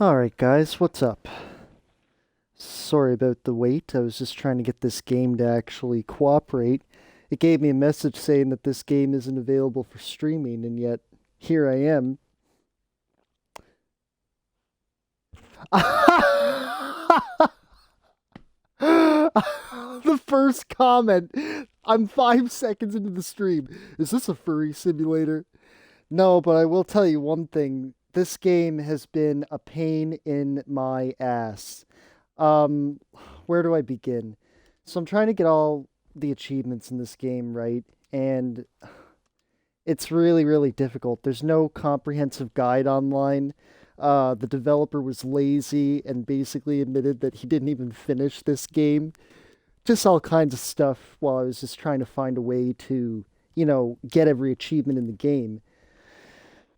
Alright guys, what's up? Sorry about the wait. I was just trying to get this game to actually cooperate. It gave me a message saying that this game isn't available for streaming, and yet here I am. The first comment. I'm 5 seconds into the stream. Is this a furry simulator? No, but I will tell you one thing. This game has been a pain in my ass. Um, where do I begin? So I'm trying to get all the achievements in this game right, and it's really, really difficult. There's no comprehensive guide online. The developer was lazy and basically admitted that he didn't even finish this game. Just all kinds of stuff while I was just trying to find a way to, get every achievement in the game.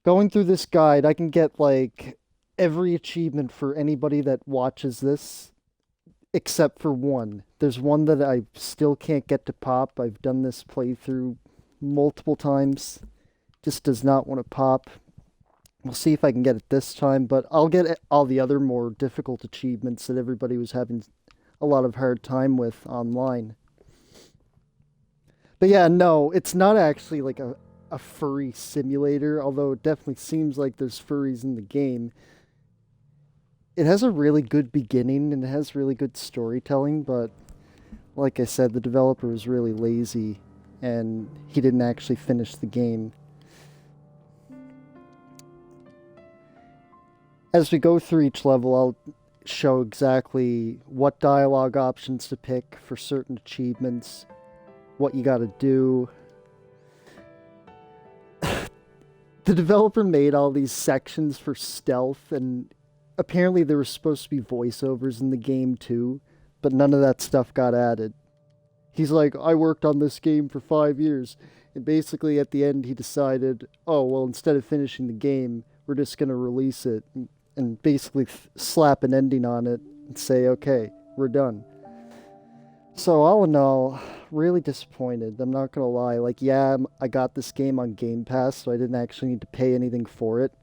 Going through this guide, I can get like every achievement for anybody that watches this, except for one. There's one that I still can't get to pop. I've done this playthrough multiple times. Just does not want to pop. We'll see if I can get it this time, but I'll get all the other more difficult achievements that everybody was having a lot of hard time with online. But yeah, no, it's not actually like a furry simulator, although it definitely seems like there's furries in the game. It has a really good beginning and it has really good storytelling, but like I said, the developer was really lazy and he didn't actually finish the game. As we go through each level, I'll show exactly what dialogue options to pick for certain achievements, what you gotta do. The developer made all these sections for stealth, and apparently there were supposed to be voiceovers in the game too, but none of that stuff got added. He's like, I worked on this game for 5 years, and basically at the end he decided, oh, well, instead of finishing the game, we're just going to release it and basically slap an ending on it and say, okay, we're done. So all in all, really disappointed. I'm not gonna lie. Like, yeah, I got this game on Game Pass, so I didn't actually need to pay anything for it.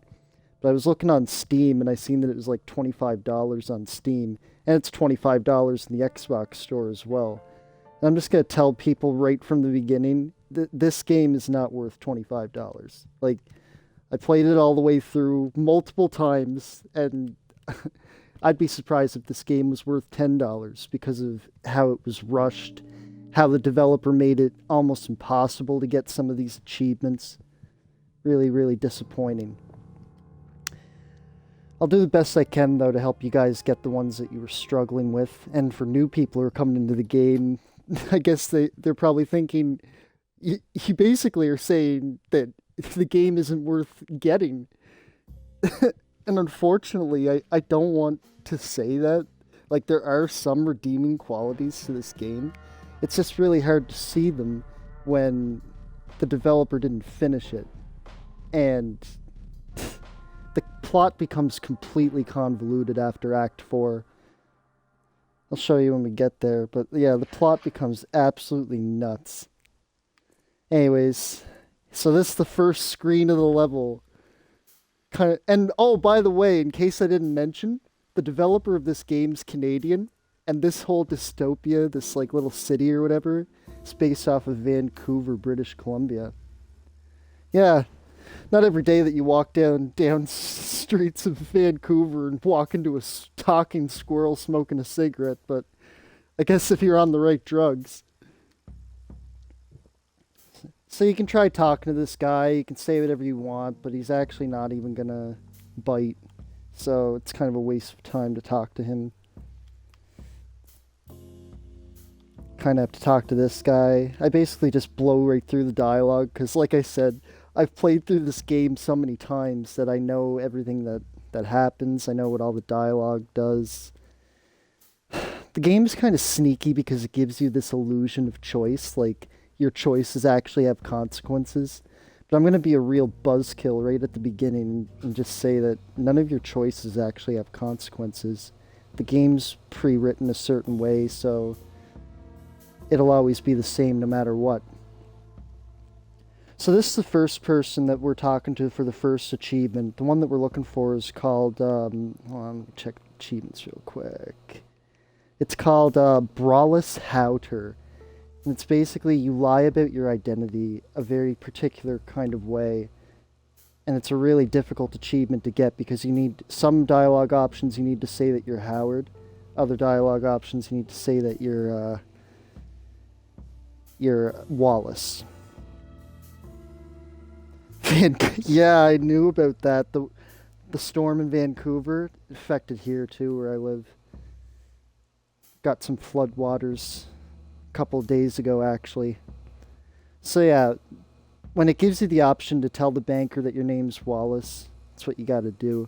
But I was looking on Steam, and I seen that it was like $25 on Steam, and it's $25 in the Xbox store as well. And I'm just gonna tell people right from the beginning that this game is not worth $25. Like, I played it all the way through multiple times, and I'd be surprised if this game was worth $10 because of how it was rushed, how the developer made it almost impossible to get some of these achievements. Really, really disappointing. I'll do the best I can, though, to help you guys get the ones that you were struggling with. And for new people who are coming into the game, I guess they're probably thinking, you basically are saying that the game isn't worth getting. And unfortunately, I don't want to say that. Like, there are some redeeming qualities to this game. It's just really hard to see them when the developer didn't finish it. And the plot becomes completely convoluted after Act 4. I'll show you when we get there. But yeah, the plot becomes absolutely nuts. Anyways, so this is the first screen of the level. And oh, by the way, in case I didn't mention, the developer of this game's Canadian, and this whole dystopia, this like little city or whatever, is based off of Vancouver, British Columbia. Yeah, not every day that you walk down streets of Vancouver and walk into a talking squirrel smoking a cigarette, but I guess if you're on the right drugs. So you can try talking to this guy, you can say whatever you want, but he's actually not even gonna bite. So it's kind of a waste of time to talk to him. Kind of have to talk to this guy. I basically just blow right through the dialogue, because like I said, I've played through this game so many times that I know everything that happens. I know what all the dialogue does. The game's kind of sneaky because it gives you this illusion of choice, like your choices actually have consequences. But I'm going to be a real buzzkill right at the beginning and just say that none of your choices actually have consequences. The game's pre-written a certain way, so it'll always be the same no matter what. So this is the first person that we're talking to for the first achievement. The one that we're looking for is called, hold on, let me check achievements real quick. It's called Brolace Howtor. And it's basically you lie about your identity a very particular kind of way. And it's a really difficult achievement to get because you need some dialogue options you need to say that you're Howard. Other dialogue options you need to say that you're Wallace. Yeah, I knew about that. The storm in Vancouver affected here too, where I live. Got some floodwaters a couple of days ago, actually. So yeah, when it gives you the option to tell the banker that your name's Wallace, that's what you got to do.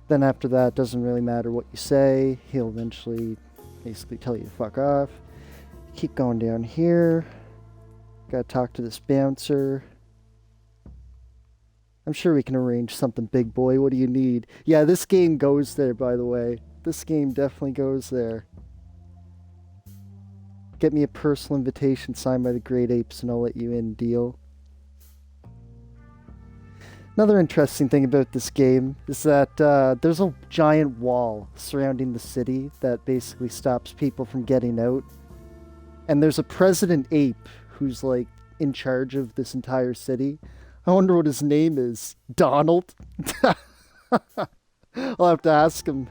Then after that, it doesn't really matter what you say. He'll eventually basically tell you to fuck off. Keep going down here. Gotta talk to this bouncer. I'm sure we can arrange something, big boy. What do you need? Yeah, this game goes there, by the way. This game definitely goes there. Get me a personal invitation signed by the Great Apes and I'll let you in, deal. Another interesting thing about this game is that there's a giant wall surrounding the city that basically stops people from getting out. And there's a president ape who's like in charge of this entire city. I wonder what his name is. Donald? I'll have to ask him.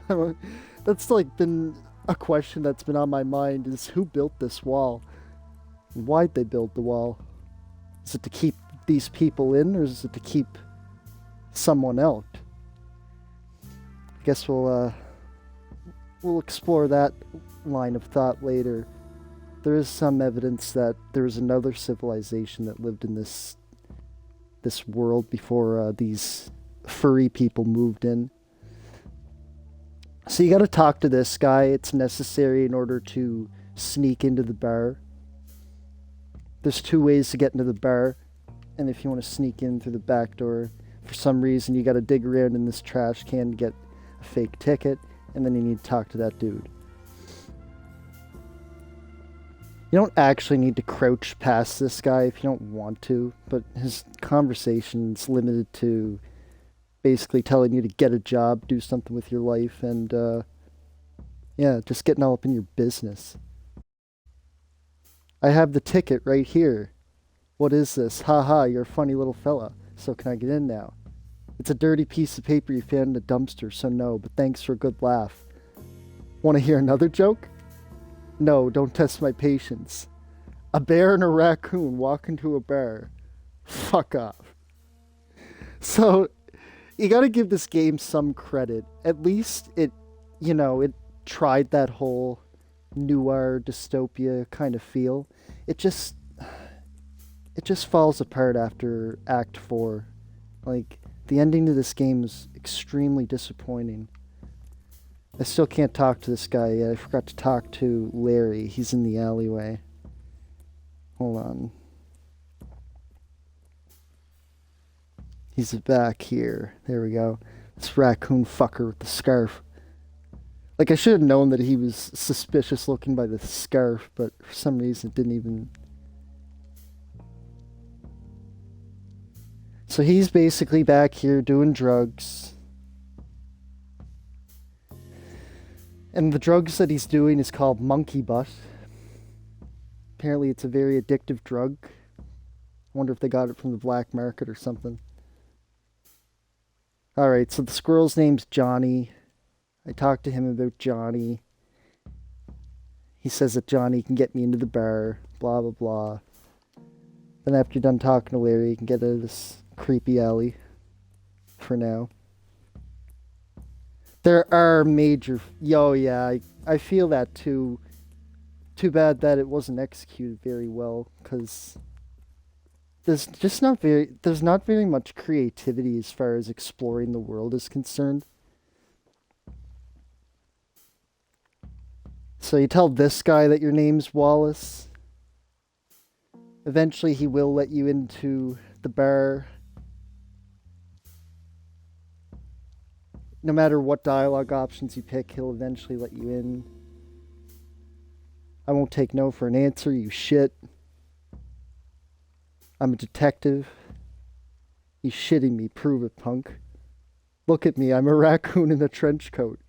That's like been a question that's been on my mind, is who built this wall? And why'd they build the wall? Is it to keep these people in, or is it to keep someone out? I guess we'll explore that line of thought later. There is some evidence that there was another civilization that lived in this world before these furry people moved in. So you got to talk to this guy. It's necessary in order to sneak into the bar. There's 2 ways to get into the bar, and if you want to sneak in through the back door, for some reason you got to dig around in this trash can to get a fake ticket, and then you need to talk to that dude. You don't actually need to crouch past this guy if you don't want to, but his conversation's limited to basically telling you to get a job, do something with your life, and yeah, just getting all up in your business. I have the ticket right here. What is this? Haha, you're a funny little fella. So can I get in now? It's a dirty piece of paper you found in a dumpster, so no, but thanks for a good laugh. Want to hear another joke? No, don't test my patience. A bear and a raccoon walk into a bar. Fuck off. So, you gotta give this game some credit. At least it tried that whole noir dystopia kind of feel. It just falls apart after Act 4. Like, the ending to this game is extremely disappointing. I still can't talk to this guy yet. I forgot to talk to Larry. He's in the alleyway. Hold on. He's back here. There we go. This raccoon fucker with the scarf. Like, I should have known that he was suspicious looking by the scarf, but for some reason it didn't even... So he's basically back here doing drugs. And the drugs that he's doing is called monkey butt. Apparently it's a very addictive drug. I wonder if they got it from the black market or something. Alright, so the squirrel's name's Johnny. I talked to him about Johnny. He says that Johnny can get me into the bar. Blah, blah, blah. Then after you're done talking to Larry, you can get out of this creepy alley. For now. There are major... yeah, I feel that too. Too bad that it wasn't executed very well, because there's not very much creativity as far as exploring the world is concerned. So you tell this guy that your name's Wallace. Eventually he will let you into the bar. No matter what dialogue options you pick, he'll eventually let you in. I won't take no for an answer, you shit. I'm a detective. You shitting me, prove it, punk. Look at me, I'm a raccoon in a trench coat.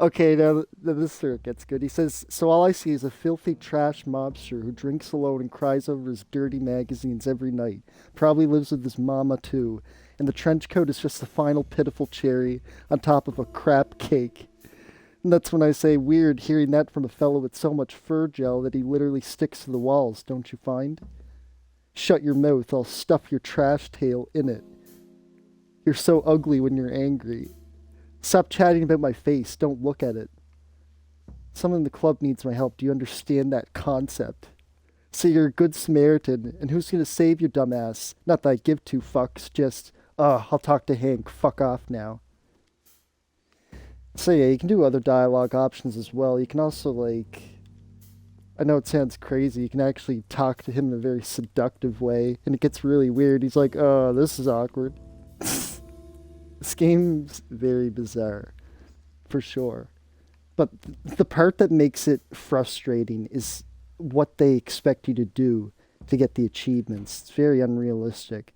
Okay, now this sort of gets good. He says, so all I see is a filthy trash mobster who drinks alone and cries over his dirty magazines every night. Probably lives with his mama too. And the trench coat is just the final pitiful cherry on top of a crap cake. And that's when I say weird hearing that from a fellow with so much fur gel that he literally sticks to the walls, don't you find? Shut your mouth, I'll stuff your trash tail in it. You're so ugly when you're angry. Stop chatting about my face, don't look at it. Someone in the club needs my help, do you understand that concept? So you're a good Samaritan, and who's gonna save your dumb ass? Not that I give two fucks, just, I'll talk to Hank, fuck off now. So yeah, you can do other dialogue options as well. You can also, like, I know it sounds crazy, you can actually talk to him in a very seductive way, and it gets really weird. He's like, oh, this is awkward. This game's very bizarre, for sure. But the part that makes it frustrating is what they expect you to do to get the achievements. It's very unrealistic.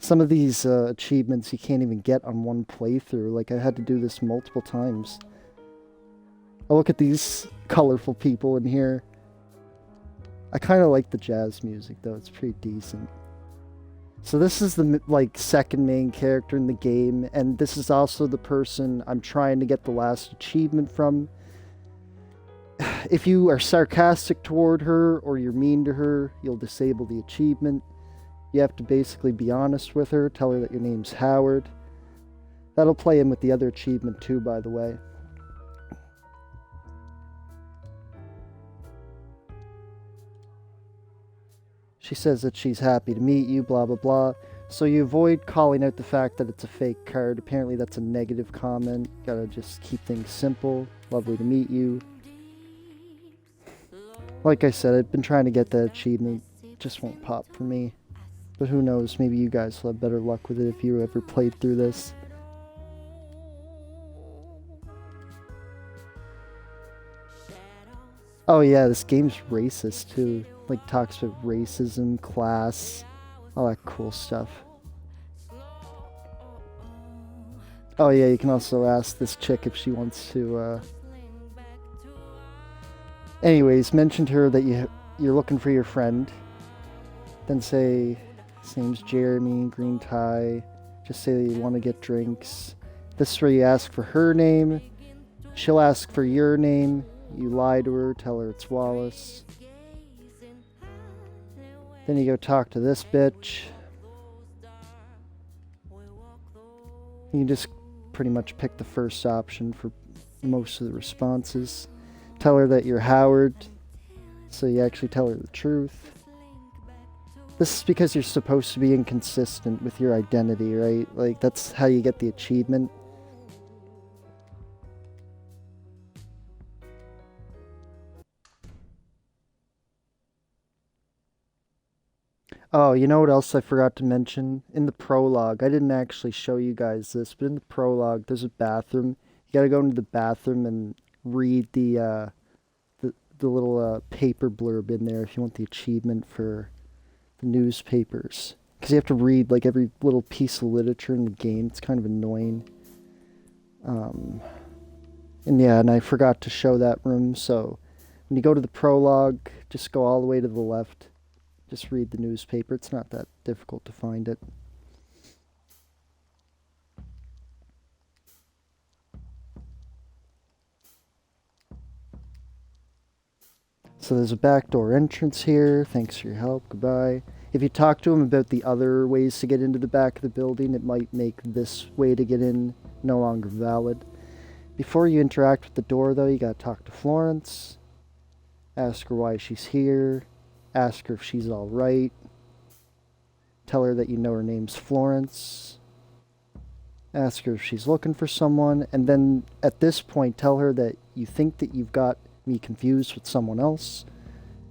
Some of these achievements you can't even get on one playthrough. Like, I had to do this multiple times. Oh, look at these colorful people in here. I kind of like the jazz music, though. It's pretty decent. So this is the, like, second main character in the game, and this is also the person I'm trying to get the last achievement from. If you are sarcastic toward her, or you're mean to her, you'll disable the achievement. You have to basically be honest with her, tell her that your name's Howard. That'll play in with the other achievement too, by the way. She says that she's happy to meet you, blah blah blah. So you avoid calling out the fact that it's a fake card. Apparently that's a negative comment. Gotta just keep things simple. Lovely to meet you. Like I said, I've been trying to get that achievement. It just won't pop for me. But who knows, maybe you guys will have better luck with it if you ever played through this. Oh yeah, this game's racist too. Like, talks about racism, class, all that cool stuff. Oh yeah, you can also ask this chick if she wants to, Anyways, mention to her that you're looking for your friend. Then say, his name's Jeremy, green tie. Just say that you want to get drinks. This is where you ask for her name. She'll ask for your name. You lie to her, tell her it's Wallace. Then you go talk to this bitch. You can just pretty much pick the first option for most of the responses. Tell her that you're Howard, so you actually tell her the truth. This is because you're supposed to be inconsistent with your identity, right? Like, that's how you get the achievement. Oh, you know what else I forgot to mention? In the prologue, I didn't actually show you guys this, but in the prologue, there's a bathroom. You gotta go into the bathroom and read the little paper blurb in there if you want the achievement for the newspapers. Because you have to read, like, every little piece of literature in the game. It's kind of annoying. And yeah, and I forgot to show that room, so when you go to the prologue, just go all the way to the left. Just read the newspaper. It's not that difficult to find it. So there's a backdoor entrance here. Thanks for your help. Goodbye. If you talk to him about the other ways to get into the back of the building, it might make this way to get in no longer valid. Before you interact with the door, though, you gotta talk to Florence. Ask her why she's here. Ask her if she's alright. Tell her that you know her name's Florence. Ask her if she's looking for someone. And then at this point, tell her that you think that you've got me confused with someone else.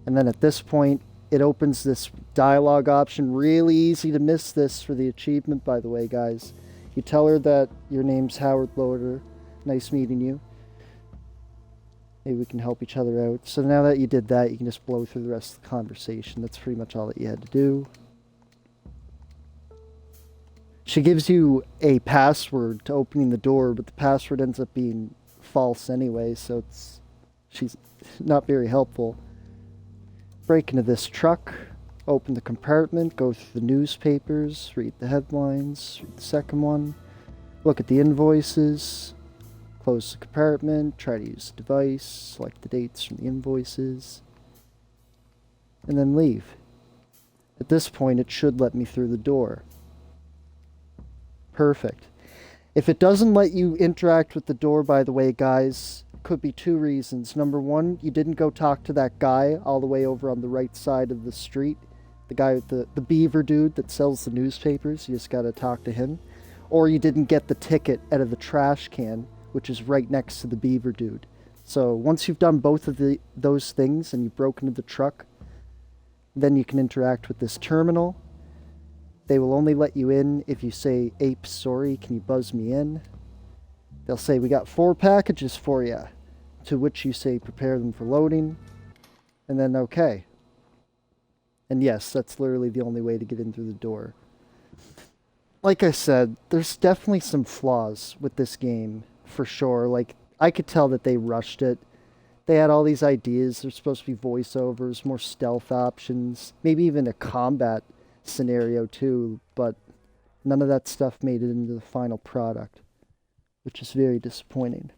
And then at this point, it opens this dialogue option. Really easy to miss this for the achievement, by the way, guys. You tell her that your name's Howard Loader. Nice meeting you. Maybe we can help each other out. So now that you did that, you can just blow through the rest of the conversation. That's pretty much all that you had to do. She gives you a password to opening the door, but the password ends up being false anyway, so she's not very helpful. Break into this truck, open the compartment, go through the newspapers, read the headlines, read the second one, look at the invoices, close the compartment, try to use the device, select the dates from the invoices, and then leave. At this point, it should let me through the door. Perfect. If it doesn't let you interact with the door, by the way, guys, could be two reasons. Number one, you didn't go talk to that guy all the way over on the right side of the street. The guy with the beaver dude that sells the newspapers. You just got to talk to him. Or you didn't get the ticket out of the trash can, which is right next to the beaver dude. So once you've done both of those things and you've broken into the truck, then you can interact with this terminal. They will only let you in if you say, "Ape, sorry, can you buzz me in?" They'll say, "We got 4 packages for you," to which you say, "Prepare them for loading," and then okay. And yes, that's literally the only way to get in through the door. Like I said, there's definitely some flaws with this game, for sure. Like, I could tell that they rushed it. They had all these ideas. There's supposed to be voiceovers, more stealth options, maybe even a combat scenario too, but none of that stuff made it into the final product, which is very disappointing.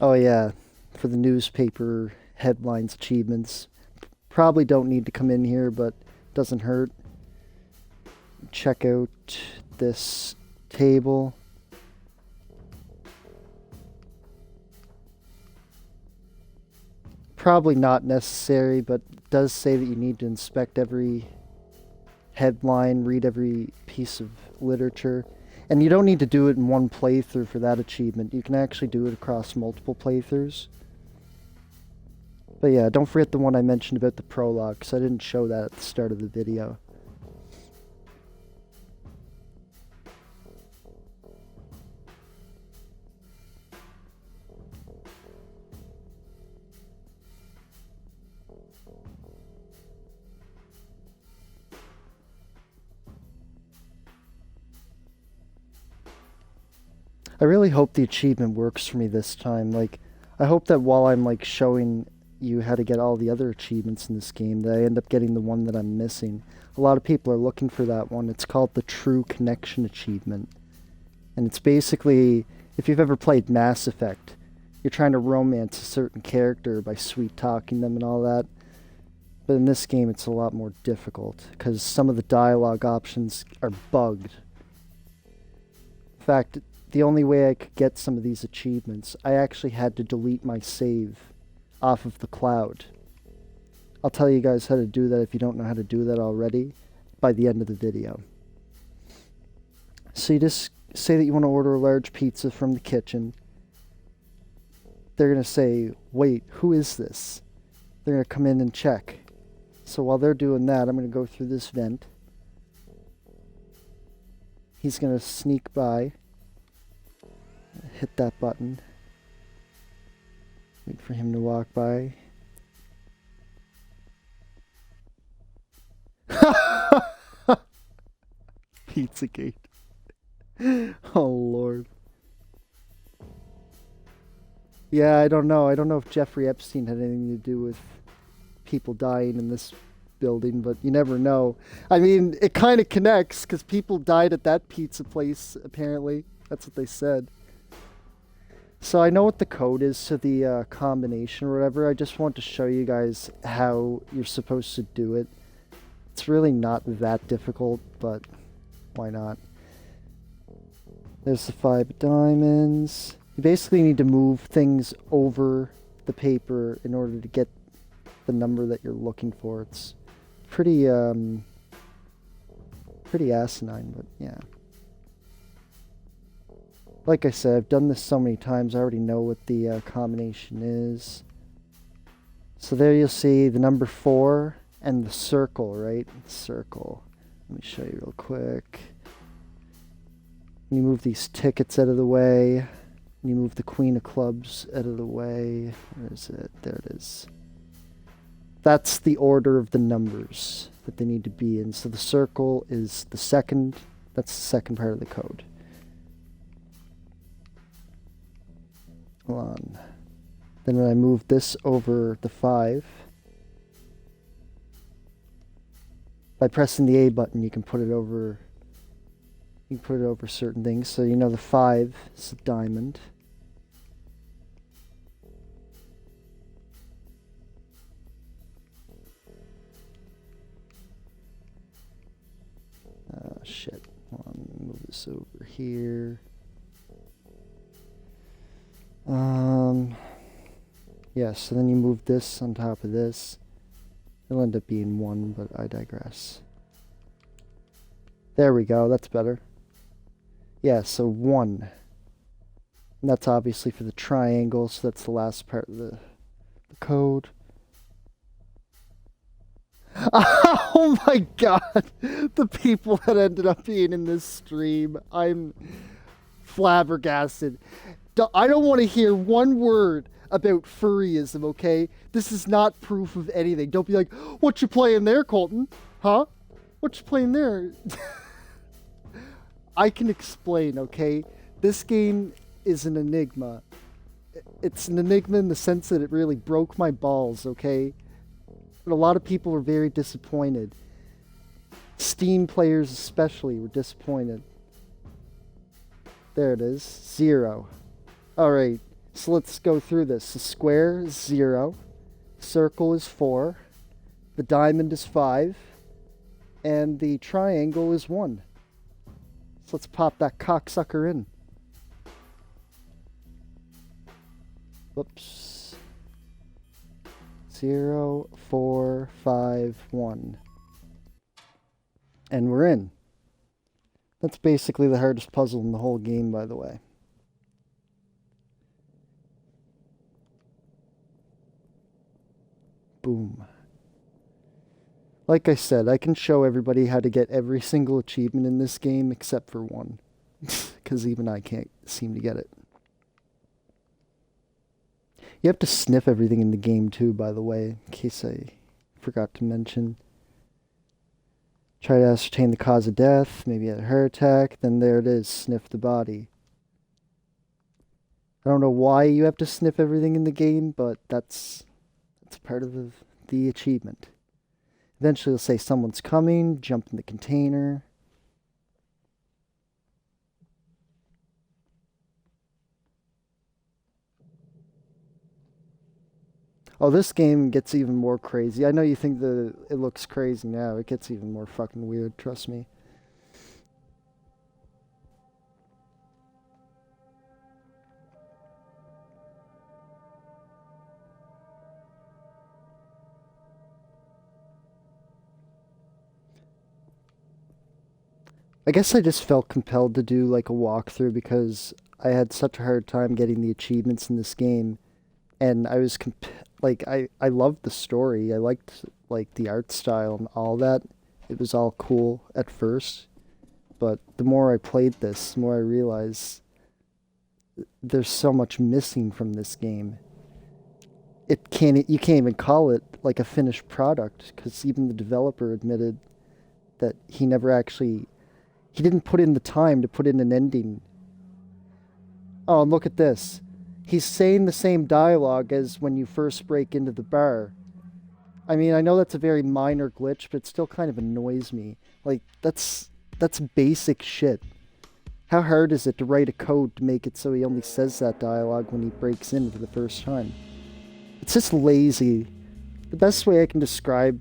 Oh yeah, for the newspaper headlines achievements. Probably don't need to come in here, but doesn't hurt. Check out this table. Probably not necessary, but it does say that you need to inspect every headline, read every piece of literature. And you don't need to do it in one playthrough for that achievement. You can actually do it across multiple playthroughs. But yeah, don't forget the one I mentioned about the prologue, because I didn't show that at the start of the video. I really hope the achievement works for me this time. Like, I hope that while I'm like showing you how to get all the other achievements in this game, that I end up getting the one that I'm missing. A lot of people are looking for that one. It's called the True Connection achievement. And it's basically, if you've ever played Mass Effect, you're trying to romance a certain character by sweet-talking them and all that. But in this game, it's a lot more difficult, because some of the dialogue options are bugged. In fact, the only way I could get some of these achievements, I actually had to delete my save off of the cloud. I'll tell you guys how to do that if you don't know how to do that already by the end of the video. So you just say that you want to order a large pizza from the kitchen. They're going to say, "Wait, who is this?" They're going to come in and check. So while they're doing that, I'm going to go through this vent. He's going to sneak by. Hit that button. Wait for him to walk by. Pizzagate. Oh Lord. Yeah, I don't know. I don't know if Jeffrey Epstein had anything to do with people dying in this building, but you never know. I mean, it kind of connects, because people died at that pizza place, apparently. That's what they said. So I know what the code is to the combination or whatever. I just want to show you guys how you're supposed to do it. It's really not that difficult, but why not? There's the 5 diamonds. You basically need to move things over the paper in order to get the number that you're looking for. It's pretty asinine, but yeah. Like I said, I've done this so many times, I already know what the combination is. So there you'll see the number 4 and the circle, right? Circle. Let me show you real quick. You move these tickets out of the way. You move the Queen of Clubs out of the way. Where is it? There it is. That's the order of the numbers that they need to be in. So the circle is the second. That's the second part of the code. Hold on. Then when I move this over the 5, by pressing the A button, you can put it over. You can put it over certain things. So you know the 5 is a diamond. Shit. Hold on, let me move this over here. Yeah, so then you move this on top of this. It'll end up being 1, but I digress. There we go, that's better. Yeah, so 1. And that's obviously for the triangle, so that's the last part of the code. Oh my god! The people that ended up being in this stream, I'm flabbergasted. I don't want to hear one word about furryism, okay? This is not proof of anything. Don't be like, what you playing there, Colton? Huh? What you playing there? I can explain, okay? This game is an enigma. It's an enigma in the sense that it really broke my balls, okay? And a lot of people were very disappointed. Steam players especially were disappointed. There it is, 0. Alright, so let's go through this. The square is 0, circle is 4, the diamond is 5, and the triangle is 1. So let's pop that cocksucker in. Whoops. 0, 4, 5, 1. And we're in. That's basically the hardest puzzle in the whole game, by the way. Boom. Like I said, I can show everybody how to get every single achievement in this game except for one. Because even I can't seem to get it. You have to sniff everything in the game too, by the way, in case I forgot to mention. Try to ascertain the cause of death, maybe a heart attack, then there it is, sniff the body. I don't know why you have to sniff everything in the game, but that's part of the achievement. Eventually it'll say someone's coming, jump in the container. Oh, this game gets even more crazy. I know you think that it looks crazy now. It gets even more fucking weird, trust me. I guess I just felt compelled to do like a walkthrough because I had such a hard time getting the achievements in this game. And I was I loved the story. I liked like the art style and all that. It was all cool at first, but the more I played this, the more I realized there's so much missing from this game. You can't even call it like a finished product because even the developer admitted that he didn't put in the time to put in an ending. Oh, and look at this. He's saying the same dialogue as when you first break into the bar. I mean, I know that's a very minor glitch, but it still kind of annoys me. Like, that's basic shit. How hard is it to write a code to make it so he only says that dialogue when he breaks in for the first time? It's just lazy. The best way I can describe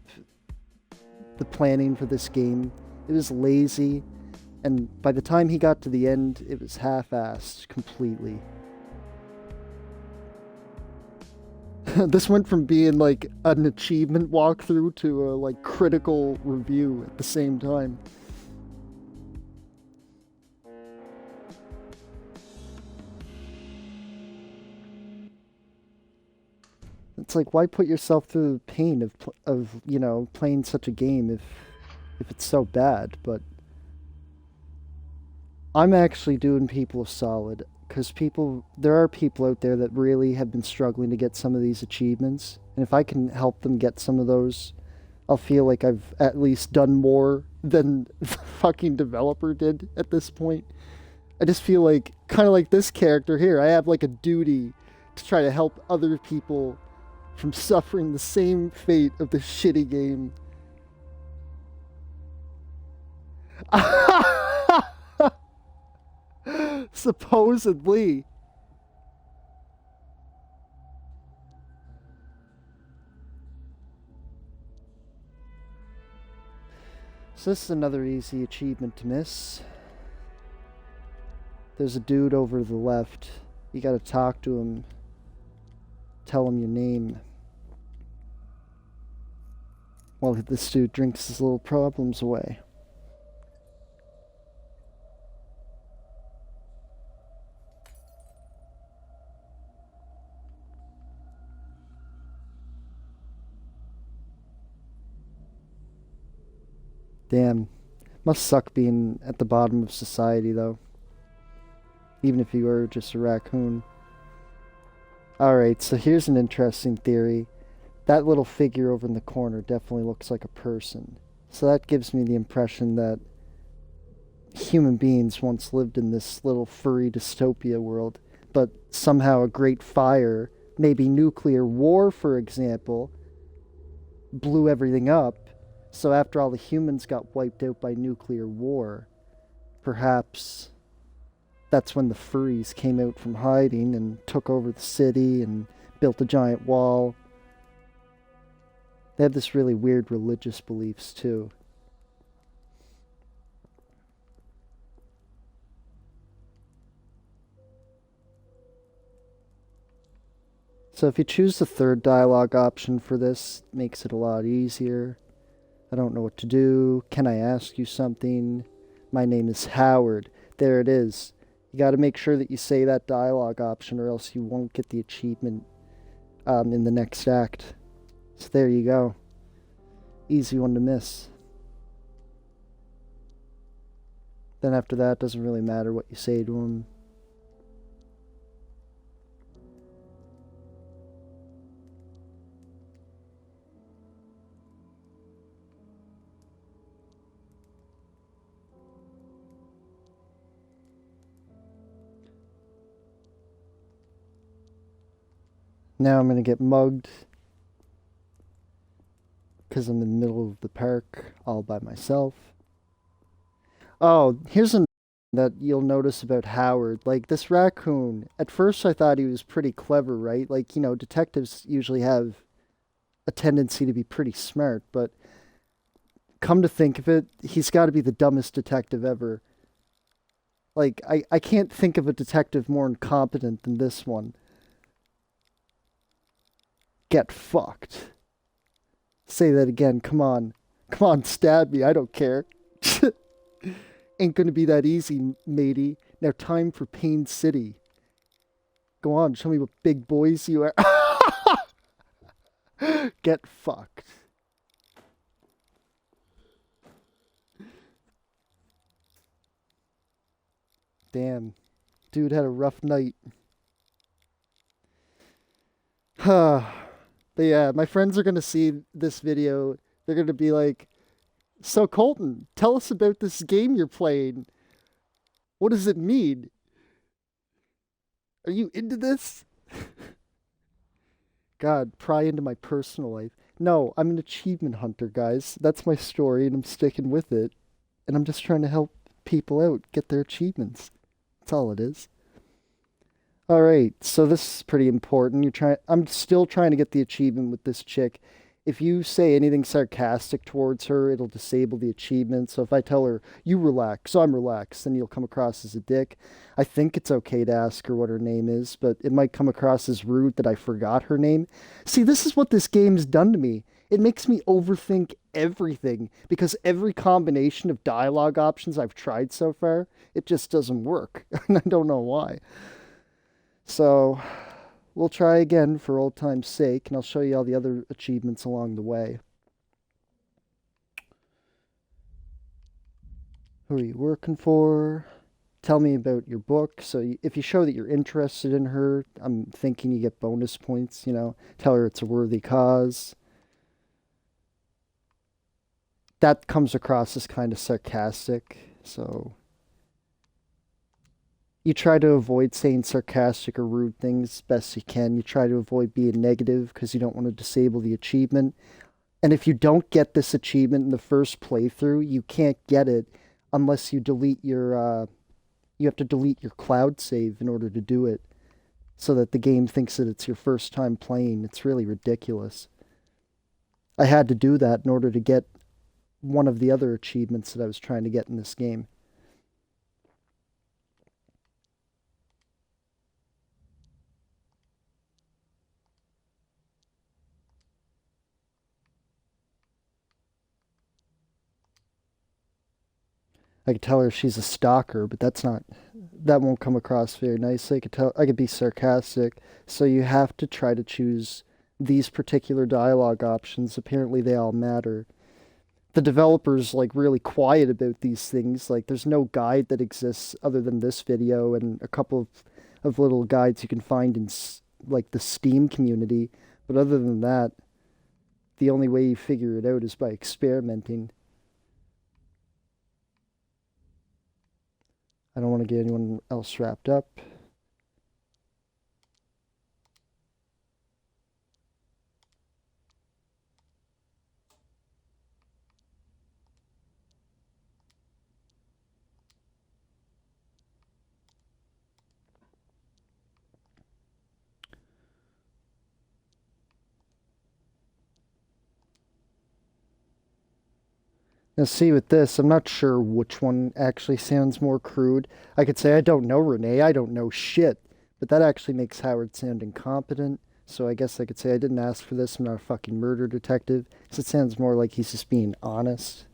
the planning for this game, it was lazy, and by the time he got to the end, it was half-assed completely. This went from being like an achievement walkthrough to a like critical review at the same time. It's like, why put yourself through the pain of you know, playing such a game if it's so bad? But I'm actually doing people a solid because there are people out there that really have been struggling to get some of these achievements, and if I can help them get some of those, I'll feel like I've at least done more than the fucking developer did at this point. I just feel like, kind of like this character here, I have like a duty to try to help other people from suffering the same fate of this shitty game. Supposedly. So this is another easy achievement to miss. There's a dude over to the left. You gotta talk to him. Tell him your name. While this dude drinks his little problems away. Damn. Must suck being at the bottom of society, though. Even if you were just a raccoon. Alright, so here's an interesting theory. That little figure over in the corner definitely looks like a person. So that gives me the impression that human beings once lived in this little furry dystopia world, but somehow a great fire, maybe nuclear war, for example, blew everything up. So after all the humans got wiped out by nuclear war, perhaps that's when the furries came out from hiding and took over the city and built a giant wall. They have this really weird religious beliefs too. So if you choose the third dialogue option for this, it makes it a lot easier. I don't know what to do. Can I ask you something? My name is Howard. There it is. You got to make sure that you say that dialogue option or else you won't get the achievement in the next act. So there you go. Easy one to miss. Then after that, it doesn't really matter what you say to him. Now I'm going to get mugged because I'm in the middle of the park all by myself. Oh, here's an that you'll notice about Howard. Like, this raccoon, at first I thought he was pretty clever, right? Like, you know, detectives usually have a tendency to be pretty smart, but come to think of it, he's got to be the dumbest detective ever. Like, I can't think of a detective more incompetent than this one. Get fucked. Say that again. Come on. Come on, stab me. I don't care. Ain't gonna be that easy, matey. Now time for Pain City. Go on, show me what big boys you are. Get fucked. Damn. Dude had a rough night. But yeah, my friends are gonna see this video. They're gonna be like, so Colton, tell us about this game you're playing. What does it mean? Are you into this? God, pry into my personal life. No, I'm an achievement hunter, guys. That's my story, and I'm sticking with it. And I'm just trying to help people out get their achievements. That's all it is. All right, so this is pretty important. I'm still trying to get the achievement with this chick. If you say anything sarcastic towards her, it'll disable the achievement. So if I tell her, you relax, so I'm relaxed, then you'll come across as a dick. I think it's okay to ask her what her name is, but it might come across as rude that I forgot her name. See, this is what this game's done to me. It makes me overthink everything because every combination of dialogue options I've tried so far, it just doesn't work. And I don't know why. So we'll try again for old time's sake, and I'll show you all the other achievements along the way. Who are you working for? Tell me about your book. So if you show that you're interested in her, I'm thinking you get bonus points, you know. Tell her it's a worthy cause. That comes across as kind of sarcastic, so you try to avoid saying sarcastic or rude things best you can. You try to avoid being negative because you don't want to disable the achievement. And if you don't get this achievement in the first playthrough, you can't get it unless you delete your you have to delete your cloud save in order to do it so that the game thinks that it's your first time playing. It's really ridiculous. I had to do that in order to get one of the other achievements that I was trying to get in this game. I could tell her she's a stalker, but that won't come across very nicely. I could be sarcastic. So you have to try to choose these particular dialogue options. Apparently they all matter. The developer's like really quiet about these things. Like there's no guide that exists other than this video and a couple of little guides you can find in like the Steam community. But other than that, the only way you figure it out is by experimenting. I don't want to get anyone else wrapped up. Now see with this, I'm not sure which one actually sounds more crude. I could say I don't know Renee, I don't know shit. But that actually makes Howard sound incompetent. So I guess I could say I didn't ask for this, I'm not a fucking murder detective. Because it sounds more like he's just being honest.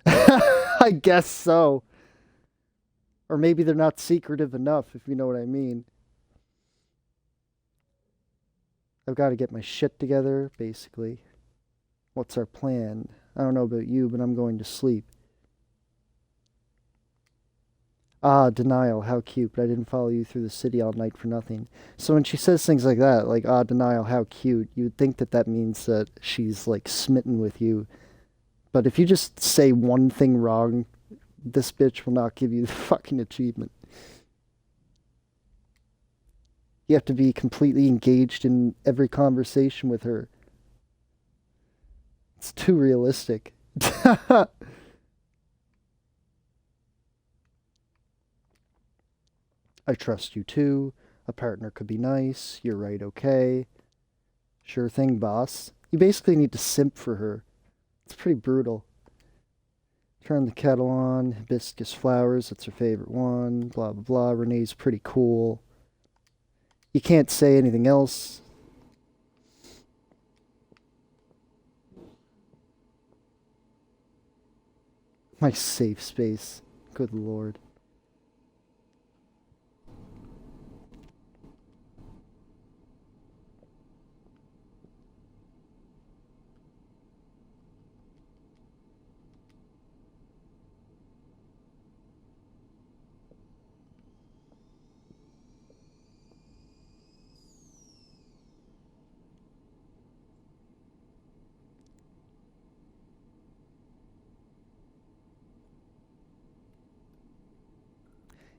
I guess so. Or maybe they're not secretive enough, if you know what I mean. I've got to get my shit together, basically. What's our plan? I don't know about you, but I'm going to sleep. Ah, denial, how cute, but I didn't follow you through the city all night for nothing. So when she says things like that, like, ah, denial, how cute, you would think that that means that she's, like, smitten with you. But if you just say one thing wrong, this bitch will not give you the fucking achievement. You have to be completely engaged in every conversation with her. It's too realistic. I trust you too. A partner could be nice. You're right, okay. Sure thing, boss. You basically need to simp for her. It's pretty brutal. Turn the kettle on. Hibiscus Flowers, that's her favorite one. Blah, blah, blah. Renee's pretty cool. You can't say anything else. My safe space. Good lord.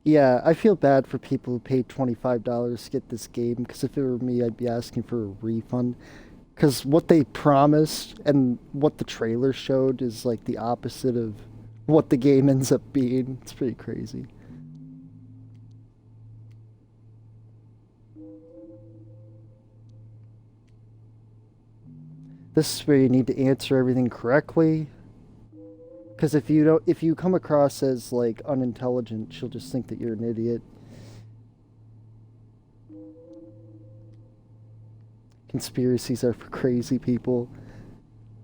Yeah, I feel bad for people who paid $25 to get this game, because if it were me, I'd be asking for a refund. Because what they promised and what the trailer showed is like the opposite of what the game ends up being. It's pretty crazy. This is where you need to answer everything correctly. Because if you come across as like unintelligent, she'll just think that you're an idiot. Conspiracies are for crazy people.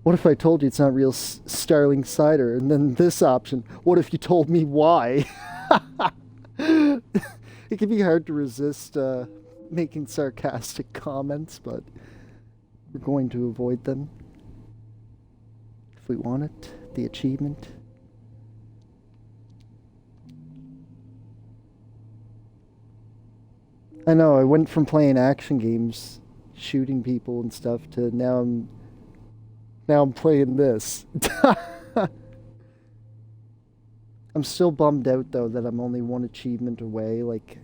What if I told you it's not real Starling cider? And then this option, what if you told me why? It can be hard to resist making sarcastic comments, but we're going to avoid them. If we want it, the achievement. I know, I went from playing action games, shooting people and stuff, to now I'm playing this. I'm still bummed out though that I'm only one achievement away. Like,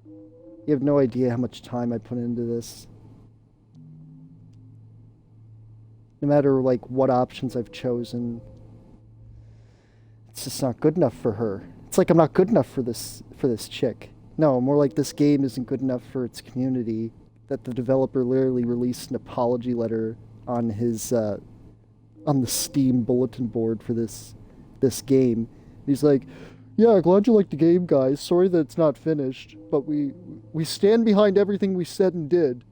you have no idea how much time I put into this. No matter like what options I've chosen, it's just not good enough for her. It's like I'm not good enough for this chick. No, more like this game isn't good enough for its community. That the developer literally released an apology letter on his on the Steam bulletin board for this game. He's like, "Yeah, glad you liked the game, guys. Sorry that it's not finished, but we stand behind everything we said and did."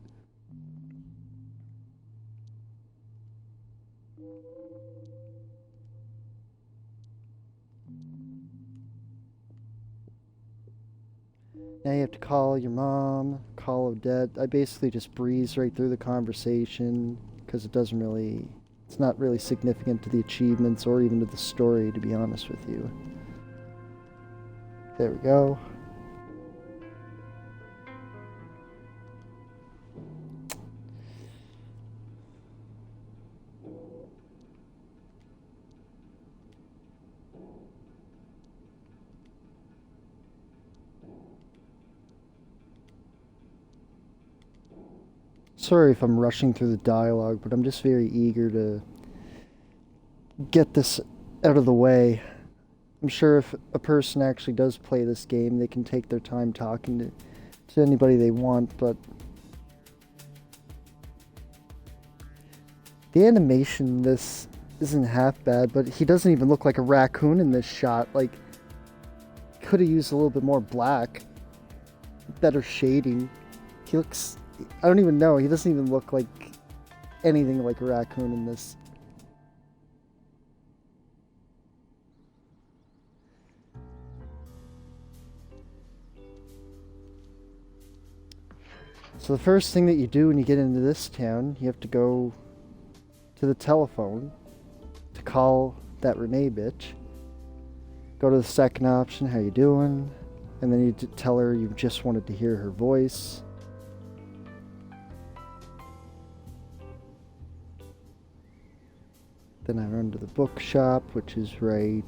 Now you have to call your mom, call Odette. I basically just breeze right through the conversation because it's not really significant to the achievements or even to the story, to be honest with you. There we go. Sorry if I'm rushing through the dialogue, but I'm just very eager to get this out of the way. I'm sure if a person actually does play this game, they can take their time talking to anybody they want, but the animation in this isn't half bad, but he doesn't even look like a raccoon in this shot. Like, could have used a little bit more black, better shading. He looks, I don't even know, he doesn't even look like anything like a raccoon in this. So the first thing that you do when you get into this town, you have to go to the telephone to call that Renee bitch. Go to the second option, how you doing? And then you tell her you just wanted to hear her voice. Then I run to the bookshop, which is right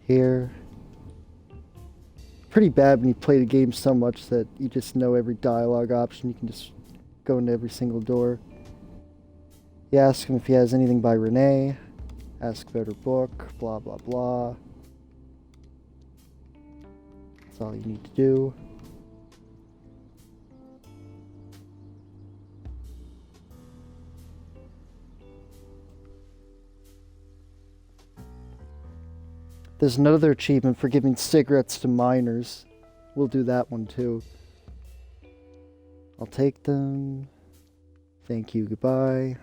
here. Pretty bad when you play the game so much that you just know every dialogue option. You can just go into every single door. You ask him if he has anything by Renee. Ask about her book, blah blah blah. That's all you need to do. There's another achievement for giving cigarettes to minors. We'll do that one too. I'll take them. Thank you, goodbye.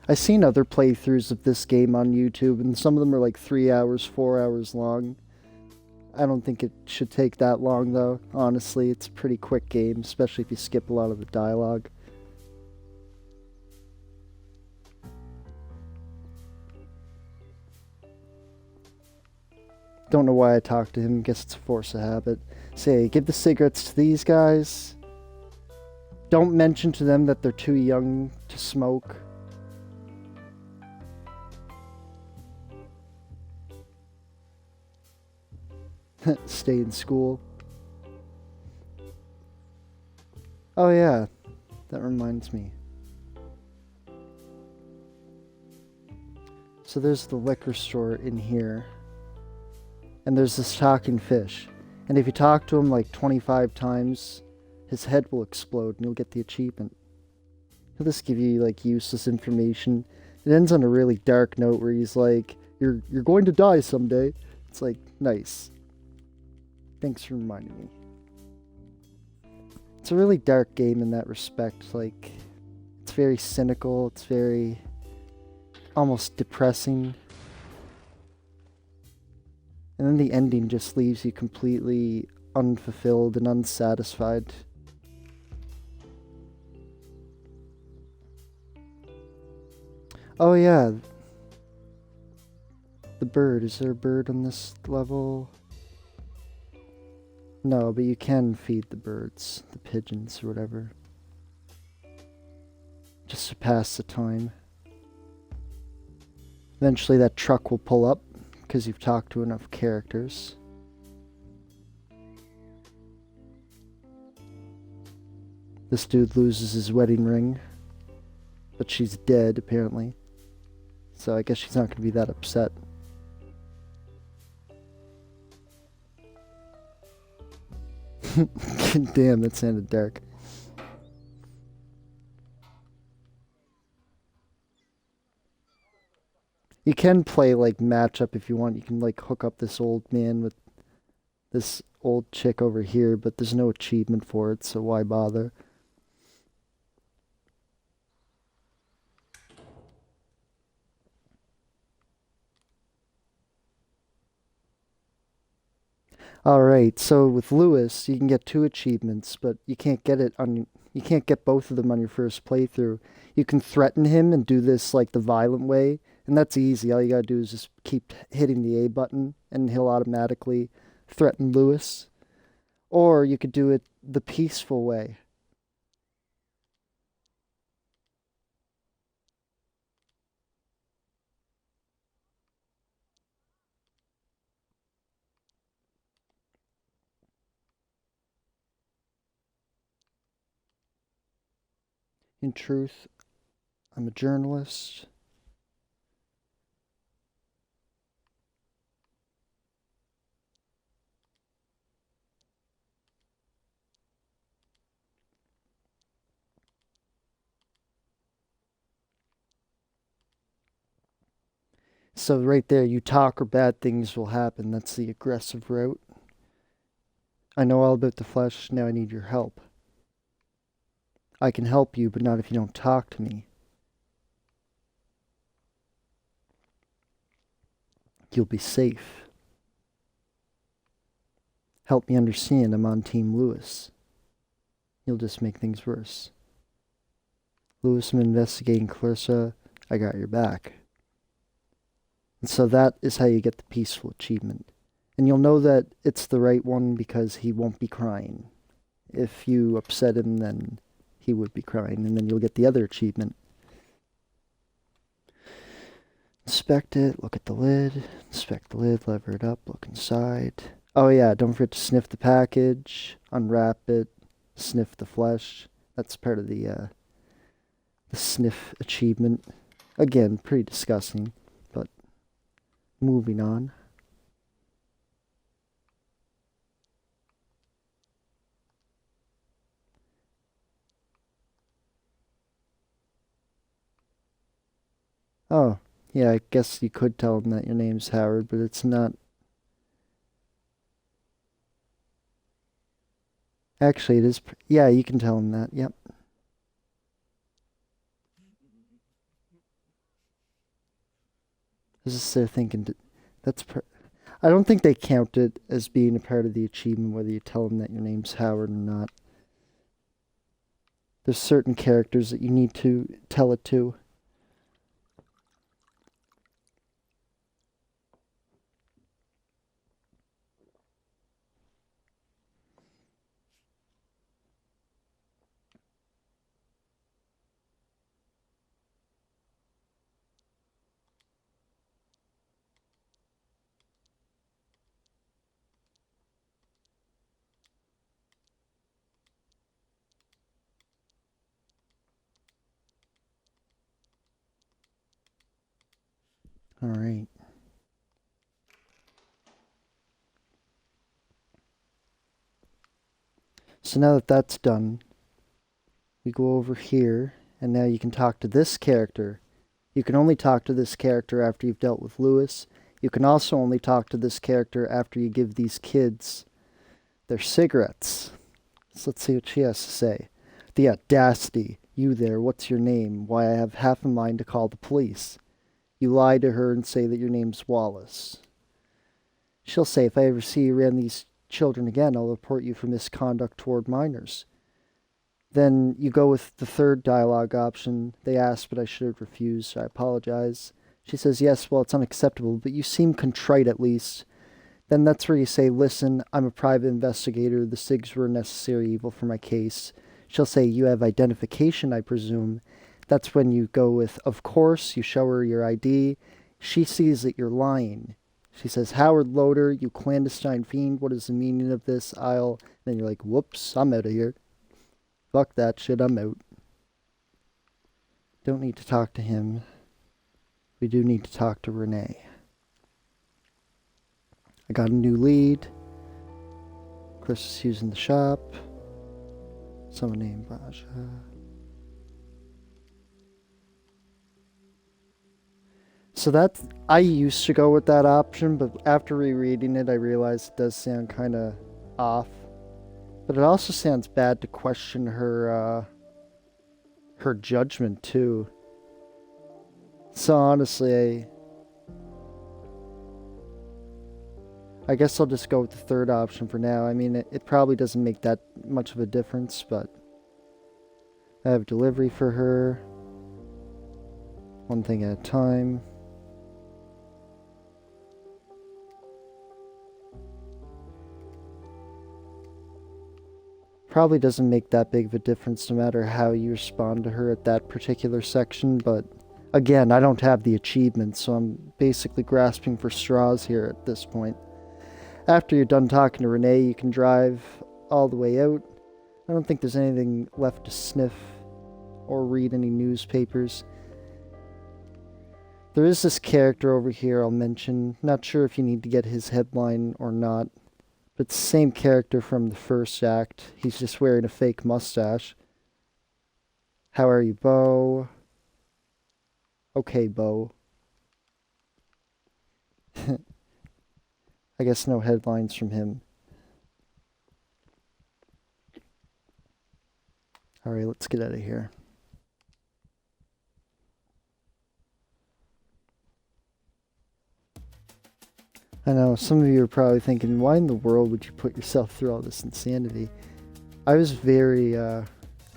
I've seen other playthroughs of this game on YouTube, and some of them are like 3 hours, 4 hours long. I don't think it should take that long though, honestly. It's a pretty quick game, especially if you skip a lot of the dialogue. Don't know why I talked to him. Guess it's a force of habit. Say, give the cigarettes to these guys. Don't mention to them that they're too young to smoke. Stay in school. Oh yeah, that reminds me. So there's the liquor store in here. And there's this talking fish. And if you talk to him like 25 times, his head will explode and you'll get the achievement. He'll just give you like useless information. It ends on a really dark note where he's like, You're going to die someday. It's like, nice. Thanks for reminding me. It's a really dark game in that respect. Like, it's very cynical. It's very almost depressing. And then the ending just leaves you completely unfulfilled and unsatisfied. Oh yeah. The bird. Is there a bird on this level? No, but you can feed the birds, the pigeons or whatever. Just to pass the time. Eventually that truck will pull up, because you've talked to enough characters. This dude loses his wedding ring, but she's dead, apparently. So I guess she's not going to be that upset. Damn, that sounded dark. You can play, like, matchup if you want. You can, like, hook up this old man with this old chick over here, but there's no achievement for it, so why bother? Alright, so with Lewis, you can get 2 achievements, but you can't get both of them on your first playthrough. You can threaten him and do this like the violent way, and that's easy. All you gotta do is just keep hitting the A button, and he'll automatically threaten Lewis. Or you could do it the peaceful way. In truth, I'm a journalist. So right there, you talk or bad things will happen. That's the aggressive route. I know all about the flesh, now I need your help. I can help you, but not if you don't talk to me. You'll be safe. Help me understand I'm on Team Lewis. You'll just make things worse. Lewis, I'm investigating Clarissa. I got your back. And so that is how you get the peaceful achievement. And you'll know that it's the right one because he won't be crying. If you upset him, then he would be crying, and then you'll get the other achievement. Inspect it, look at the lid, inspect the lid, lever it up, look inside. Oh yeah, don't forget to sniff the package, unwrap it, sniff the flesh. That's part of the sniff achievement. Again, pretty disgusting, but moving on. Oh, yeah, I guess you could tell him that your name's Howard, but it's not. Actually, it is. Yeah, you can tell him that. Yep. I was just there thinking, that's. I don't think they count it as being a part of the achievement, whether you tell them that your name's Howard or not. There's certain characters that you need to tell it to. All right. So now that that's done, we go over here, and now you can talk to this character. You can only talk to this character after you've dealt with Lewis. You can also only talk to this character after you give these kids their cigarettes. So let's see what she has to say. The audacity. You there, what's your name? Why, I have half a mind to call the police. You lie to her and say that your name's Wallace. She'll say, if I ever see you around these children again, I'll report you for misconduct toward minors. Then you go with the third dialogue option. They asked, but I should have refused. I apologize. She says, yes, well, it's unacceptable, but you seem contrite at least. Then that's where you say, listen, I'm a private investigator. The SIGs were a necessary evil for my case. She'll say, you have identification, I presume. That's when you go with, of course, you show her your ID. She sees that you're lying. She says, Howard Loader, you clandestine fiend, what is the meaning of this? Then you're like, whoops, I'm out of here. Fuck that shit, I'm out. Don't need to talk to him. We do need to talk to Renee. I got a new lead. Clarissa's using the shop. Someone named Bajwa. So that's, I used to go with that option, but after rereading it, I realized it does sound kind of off. But it also sounds bad to question her judgment too. So honestly, I guess I'll just go with the third option for now. I mean, it probably doesn't make that much of a difference, but I have delivery for her. One thing at a time. Probably doesn't make that big of a difference no matter how you respond to her at that particular section, but again, I don't have the achievement, so I'm basically grasping for straws here at this point. After you're done talking to Renee, you can drive all the way out. I don't think there's anything left to sniff or read any newspapers. There is this character over here I'll mention. Not sure if you need to get his headline or not. But it's the same character from the first act. He's just wearing a fake mustache. How are you, Beau? Okay, Beau. I guess no headlines from him. Alright, let's get out of here. I know, some of you are probably thinking, why in the world would you put yourself through all this insanity? I was very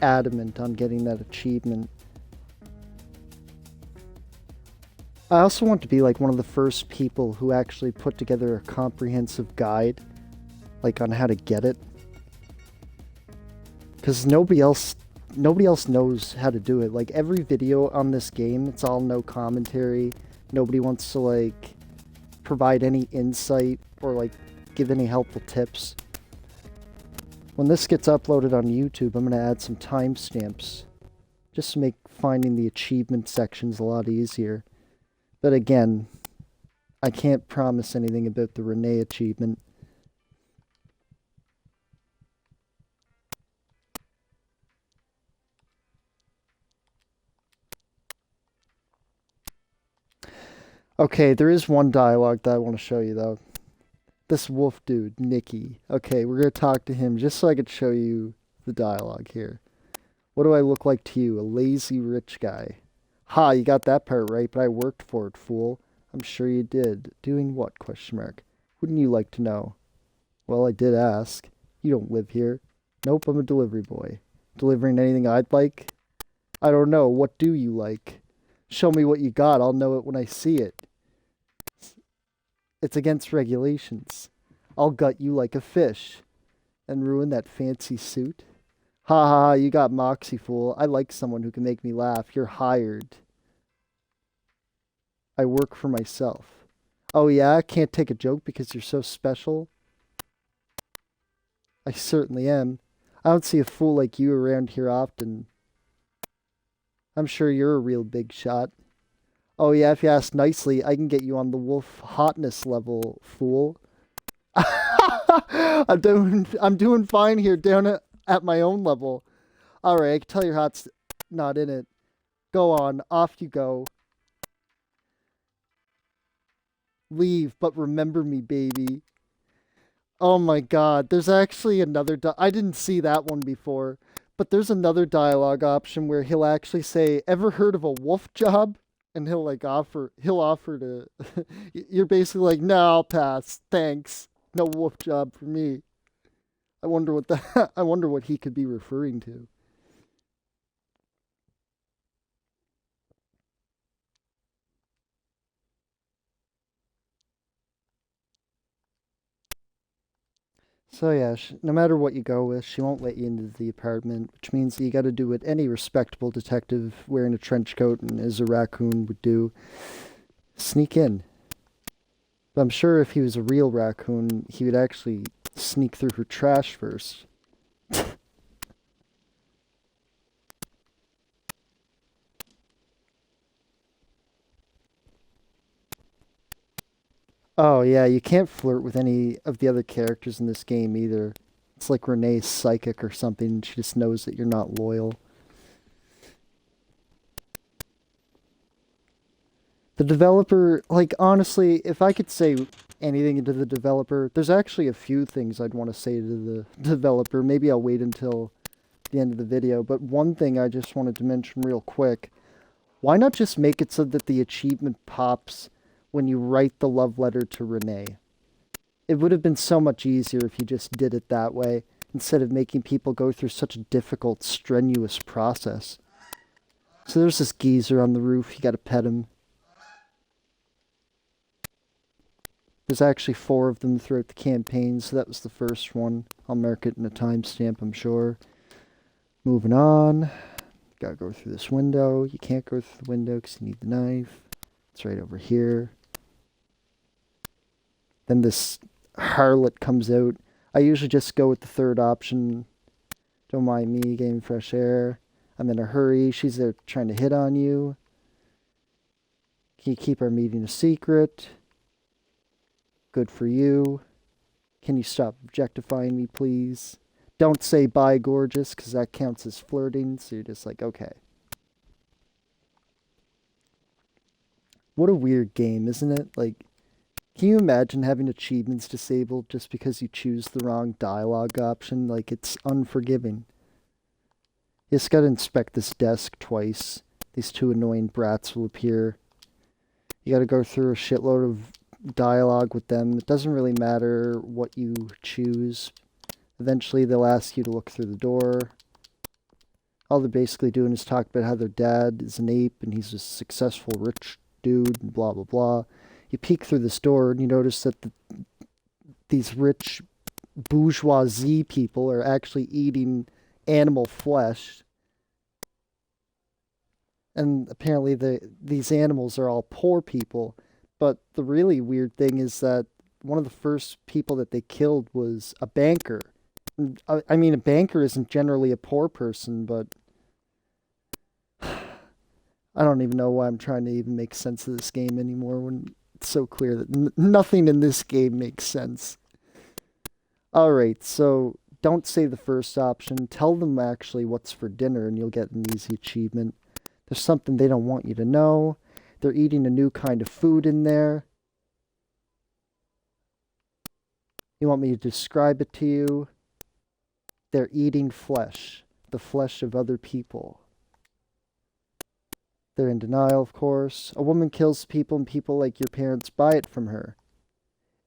adamant on getting that achievement. I also want to be like one of the first people who actually put together a comprehensive guide, like on how to get it. Because nobody else knows how to do it. Like every video on this game, it's all no commentary. Nobody wants to like provide any insight or like give any helpful tips. When this gets uploaded on YouTube, I'm going to add some timestamps just to make finding the achievement sections a lot easier. But again, I can't promise anything about the Renee achievement. Okay, there is one dialogue that I want to show you though. This wolf dude, Nicky. Okay, we're going to talk to him just so I could show you the dialogue here. What do I look like to you? A lazy rich guy. Ha, you got that part right, but I worked for it, fool. I'm sure you did. Doing what? Question mark. Wouldn't you like to know? Well, I did ask. You don't live here. Nope, I'm a delivery boy. Delivering anything I'd like? I don't know. What do you like? Show me what you got. I'll know it when I see it. It's against regulations. I'll gut you like a fish. And ruin that fancy suit? Ha ha ha, you got moxie, fool. I like someone who can make me laugh. You're hired. I work for myself. Oh yeah? Can't take a joke because you're so special? I certainly am. I don't see a fool like you around here often. I'm sure you're a real big shot. Oh yeah, if you ask nicely, I can get you on the wolf hotness level, fool. I'm doing fine here down at my own level. Alright, I can tell your hot's not in it. Go on, off you go. Leave, but remember me, baby. Oh my god, there's actually another I didn't see that one before. But there's another dialogue option where he'll actually say, ever heard of a wolf job? And he'll offer to, you're basically like, no, I'll pass. Thanks. No wolf job for me. I wonder what he could be referring to. So yeah, no matter what you go with, she won't let you into the apartment, which means that you got to do what any respectable detective wearing a trench coat and as a raccoon would do: sneak in. But I'm sure if he was a real raccoon, he would actually sneak through her trash first. Oh yeah, you can't flirt with any of the other characters in this game either. It's like Renee's psychic or something. She just knows that you're not loyal. The developer, like, honestly, if I could say anything to the developer, there's actually a few things I'd want to say to the developer. Maybe I'll wait until the end of the video. But one thing I just wanted to mention real quick: why not just make it so that the achievement pops when you write the love letter to Renee? It would have been so much easier if you just did it that way, instead of making people go through such a difficult, strenuous process. So there's this geezer on the roof. You gotta pet him. There's actually 4 of them throughout the campaign, so that was the first one. I'll mark it in a timestamp, I'm sure. Moving on. Gotta go through this window. You can't go through the window because you need the knife. It's right over here. Then this harlot comes out. I usually just go with the third option. Don't mind me getting fresh air. I'm in a hurry. She's there trying to hit on you. Can you keep our meeting a secret? Good for you. Can you stop objectifying me, please? Don't say bye, gorgeous, because that counts as flirting. So you're just like, okay. What a weird game, isn't it? Like, can you imagine having achievements disabled just because you choose the wrong dialogue option? Like, it's unforgiving. You just gotta inspect this desk twice. These 2 annoying brats will appear. You gotta go through a shitload of dialogue with them. It doesn't really matter what you choose. Eventually, they'll ask you to look through the door. All they're basically doing is talk about how their dad is an ape and he's a successful rich dude and blah, blah, blah. You peek through this door and you notice that these rich bourgeoisie people are actually eating animal flesh. And apparently these animals are all poor people. But the really weird thing is that one of the first people that they killed was a banker. I mean, a banker isn't generally a poor person, but I don't even know why I'm trying to even make sense of this game anymore when it's so clear that nothing in this game makes sense. Alright, so don't say the first option. Tell them actually what's for dinner and you'll get an easy achievement. There's something they don't want you to know. They're eating a new kind of food in there. You want me to describe it to you? They're eating flesh. The flesh of other people. They're in denial, of course. A woman kills people and people like your parents buy it from her.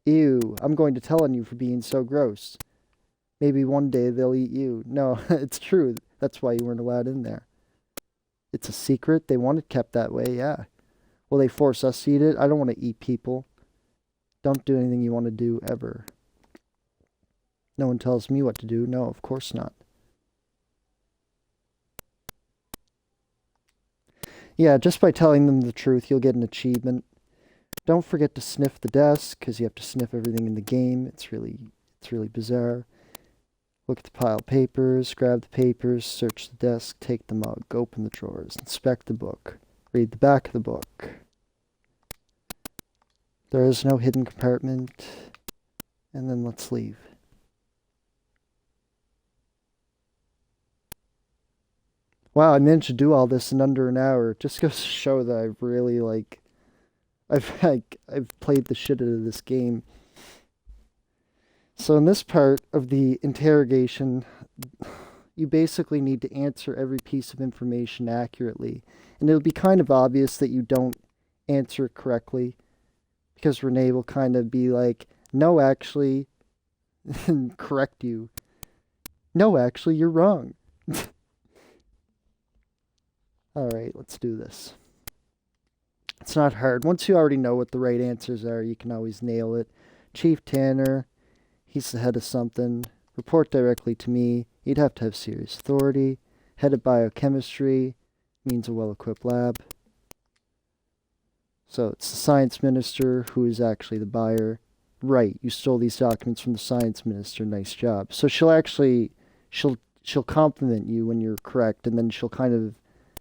Ew, I'm going to tell on you for being so gross. Maybe one day they'll eat you. No, it's true. That's why you weren't allowed in there. It's a secret. They want it kept that way, yeah. Will they force us to eat it? I don't want to eat people. Don't do anything you want to do, ever. No one tells me what to do. No, of course not. Yeah, just by telling them the truth, you'll get an achievement. Don't forget to sniff the desk, because you have to sniff everything in the game. It's really bizarre. Look at the pile of papers, grab the papers, search the desk, take the mug, open the drawers, inspect the book, read the back of the book. There is no hidden compartment. And then let's leave. Wow, I managed to do all this in under an hour. It just goes to show that I've really, I've played the shit out of this game. So in this part of the interrogation, you basically need to answer every piece of information accurately. And it'll be kind of obvious that you don't answer it correctly, because Renee will kind of be like, no, actually, and correct you. No, actually, you're wrong. Alright, let's do this. It's not hard. Once you already know what the right answers are, you can always nail it. Chief Tanner, He's the head of something. Report directly to me. He'd have to have serious authority. Head of biochemistry means a well-equipped lab. So it's the science minister who is actually the buyer. Right, you stole these documents from the science minister. Nice job. So she'll compliment you when you're correct, and then she'll kind of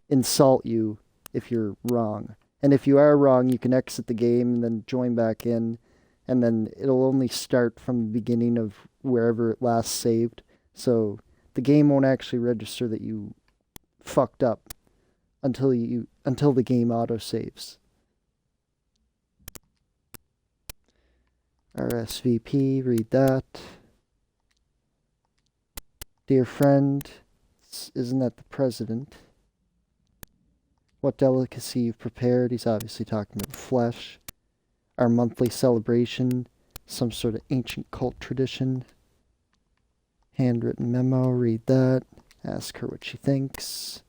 insult you if you're wrong. And if you are wrong, you can exit the game and then join back in, and then it'll only start from the beginning of wherever it last saved. So the game won't actually register that you fucked up until the game autosaves. RSVP, read that. Dear friend, isn't that the president? What delicacy you've prepared. He's obviously talking about flesh. Our monthly celebration, some sort of ancient cult tradition. Handwritten memo, read that. Ask her what she thinks.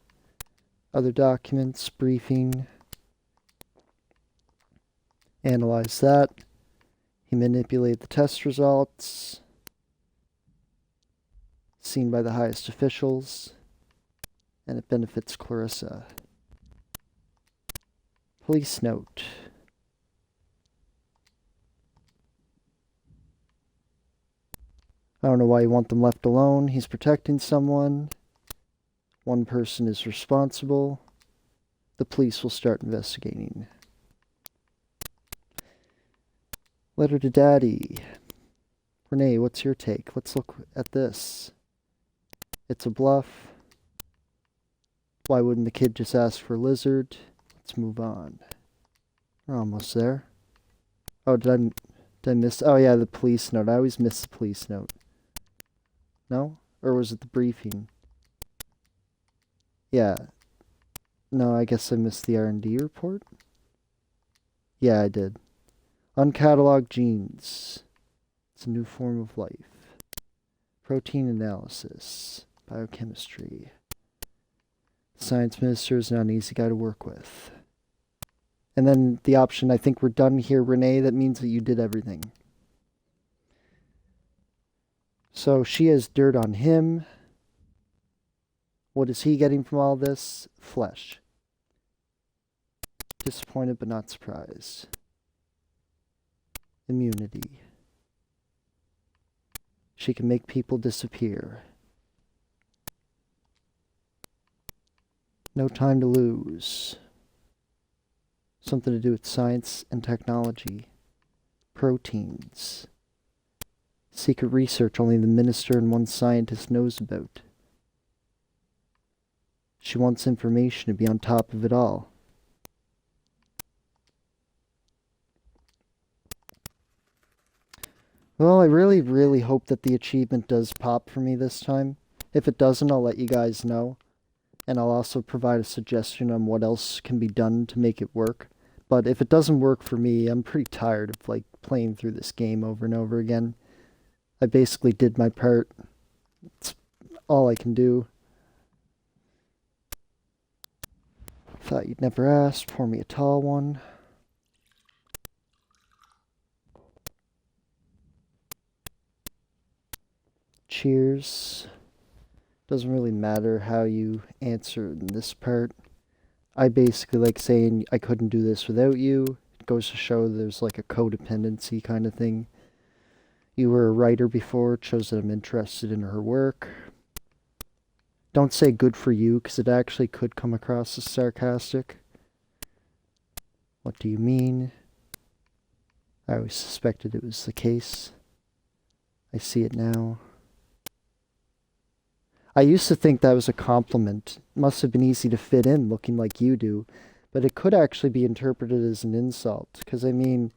Other documents, briefing. Analyze that. He manipulated the test results. Seen by the highest officials. And it benefits Clarissa. Police note. I don't know why you want them left alone. He's protecting someone. One person is responsible. The police will start investigating. Letter to Daddy. Renee, what's your take? Let's look at this. It's a bluff. Why wouldn't the kid just ask for a lizard? Let's move on. We're almost there. Oh, did I miss? Oh yeah, the police note. I always miss the police note. No? Or was it the briefing? Yeah. No, I guess I missed the R&D report. Yeah, I did. Uncatalogued genes. It's a new form of life. Protein analysis. Biochemistry. The science minister is not an easy guy to work with. And then the option, I think we're done here, Renee. That means that you did everything. So she has dirt on him. What is he getting from all this? Flesh. Disappointed but not surprised. Immunity. She can make people disappear. No time to lose. Something to do with science and technology. Proteins. Secret research only the minister and one scientist knows about. She wants information to be on top of it all. Well, I really, really hope that the achievement does pop for me this time. If it doesn't, I'll let you guys know. And I'll also provide a suggestion on what else can be done to make it work. But if it doesn't work for me, I'm pretty tired of playing through this game over and over again. I basically did my part. It's all I can do. Thought you'd never ask. Pour me a tall one. Cheers. Doesn't really matter how you answer in this part. I basically like saying I couldn't do this without you. It goes to show there's like a codependency kind of thing. You were a writer before. It shows that I'm interested in her work. Don't say good for you, because it actually could come across as sarcastic. What do you mean? I always suspected it was the case. I see it now. I used to think that was a compliment. It must have been easy to fit in looking like you do, but it could actually be interpreted as an insult, because I mean,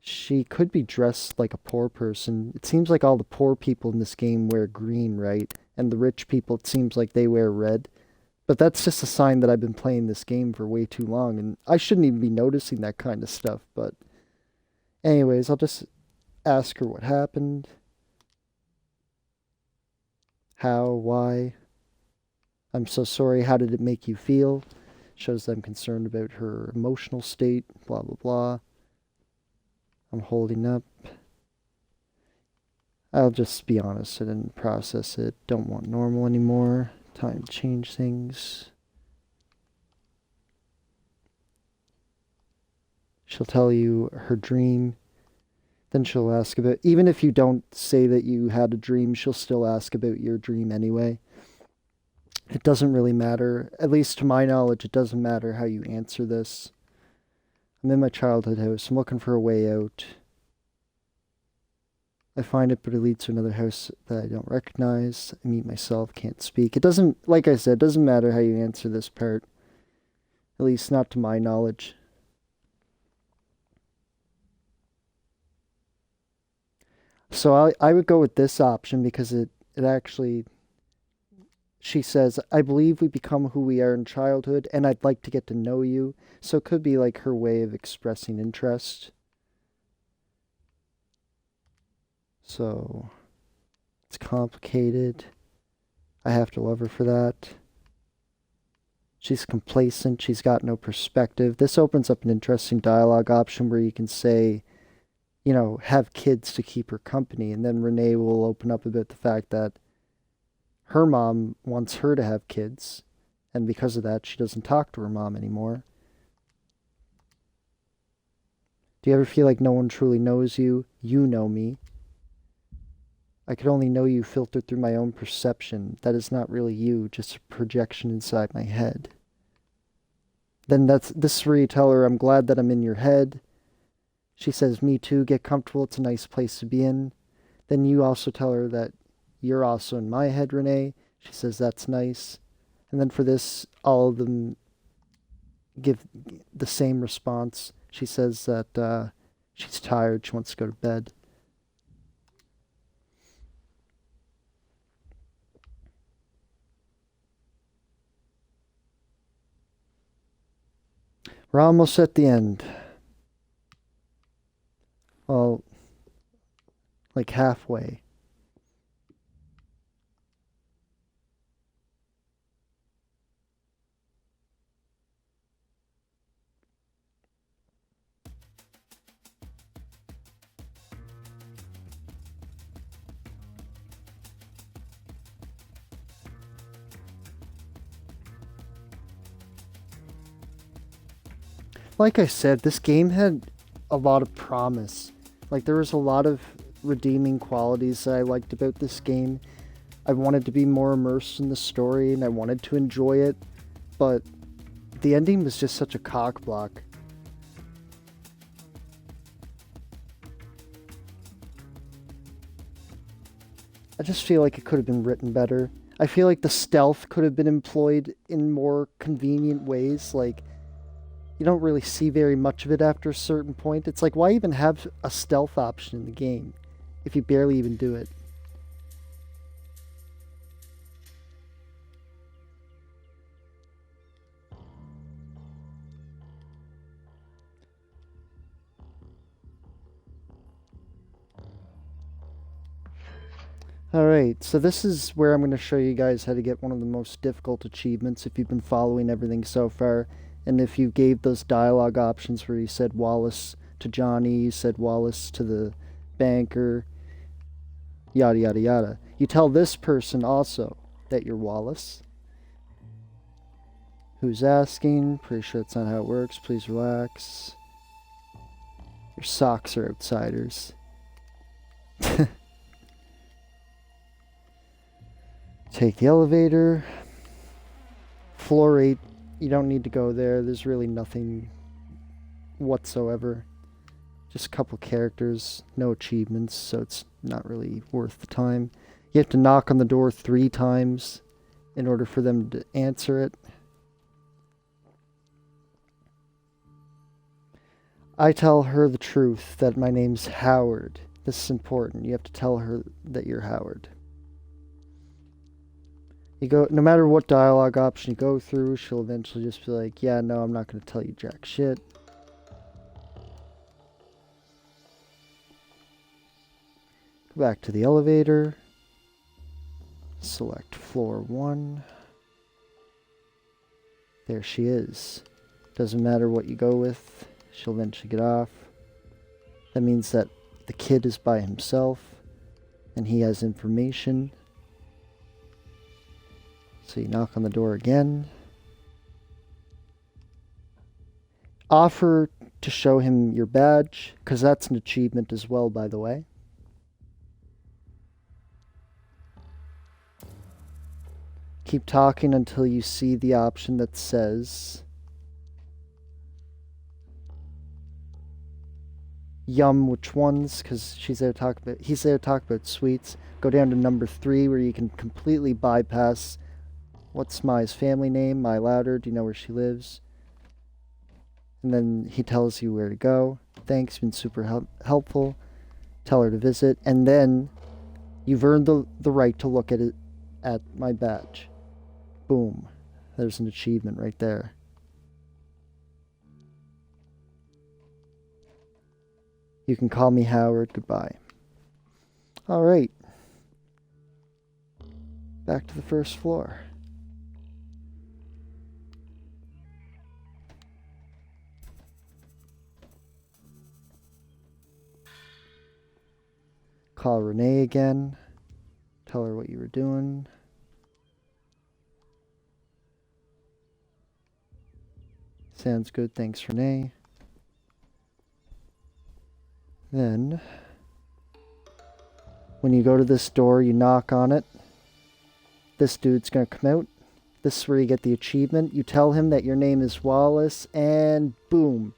she could be dressed like a poor person. It seems like all the poor people in this game wear green, right? And the rich people, it seems like they wear red. But that's just a sign that I've been playing this game for way too long, and I shouldn't even be noticing that kind of stuff. But anyways, I'll just ask her what happened. How, why. I'm so sorry, how did it make you feel? Shows that I'm concerned about her emotional state, blah, blah, blah. I'm holding up. I'll just be honest, I didn't process it. Don't want normal anymore. Time to change things. She'll tell you her dream. Then she'll ask about, even if you don't say that you had a dream, she'll still ask about your dream anyway. It doesn't really matter. At least to my knowledge, it doesn't matter how you answer this. I'm in my childhood house. I'm looking for a way out. I find it, but it leads to another house that I don't recognize. I meet myself, can't speak. It doesn't, like I said, it doesn't matter how you answer this part. At least not to my knowledge. So I would go with this option because it actually, she says, I believe we become who we are in childhood, and I'd like to get to know you. So it could be like her way of expressing interest. So it's complicated. I have to love her for that. She's complacent. She's got no perspective. This opens up an interesting dialogue option where you can say, you know, have kids to keep her company. And then Renee will open up about the fact that her mom wants her to have kids. And because of that, she doesn't talk to her mom anymore. Do you ever feel like no one truly knows you? You know me. I could only know you filtered through my own perception. That is not really you, just a projection inside my head. Then this is where you tell her, I'm glad that I'm in your head. She says, me too, get comfortable, it's a nice place to be in. Then you also tell her that you're also in my head, Renee. She says, that's nice. And then for this, all of them give the same response. She says that she's tired, she wants to go to bed. We're almost at the end. Well, like halfway. Like I said, this game had a lot of promise. Like, there was a lot of redeeming qualities that I liked about this game. I wanted to be more immersed in the story and I wanted to enjoy it, but the ending was just such a cock block. I just feel like it could have been written better. I feel like the stealth could have been employed in more convenient ways. Like, you don't really see very much of it after a certain point. It's like, why even have a stealth option in the game if you barely even do it? Alright, so this is where I'm going to show you guys how to get one of the most difficult achievements if you've been following everything so far. And if you gave those dialogue options where you said Wallace to Johnny, you said Wallace to the banker, yada yada yada. You tell this person also that you're Wallace. Who's asking? Pretty sure that's not how it works. Please relax. Your socks are outsiders. Take the elevator. Floor 8. You don't need to go there. There's really nothing whatsoever. Just a couple characters, no achievements, so it's not really worth the time. You have to knock on the door 3 times in order for them to answer it. I tell her the truth, that my name's Howard. This is important. You have to tell her that you're Howard. You go, no matter what dialogue option you go through, she'll eventually just be like, yeah, no, I'm not going to tell you jack shit. Go back to the elevator. Select floor 1. There she is. Doesn't matter what you go with, she'll eventually get off. That means that the kid is by himself, and he has information. So you knock on the door again. Offer to show him your badge, because that's an achievement as well, by the way. Keep talking until you see the option that says yum, which ones, because he's there to talk about sweets. Go down to number 3 where you can completely bypass what's Mai's family name, Mai Louder, do you know where she lives? And then he tells you where to go. Thanks, been super helpful. Tell her to visit, and then you've earned the right to look at it at my badge. Boom. There's an achievement right there. You can call me Howard. Goodbye. All right. Back to the first floor. Call Renee again. Tell her what you were doing. Sounds good. Thanks, Renee. Then, when you go to this door, you knock on it. This dude's going to come out. This is where you get the achievement. You tell him that your name is Wallace, and boom.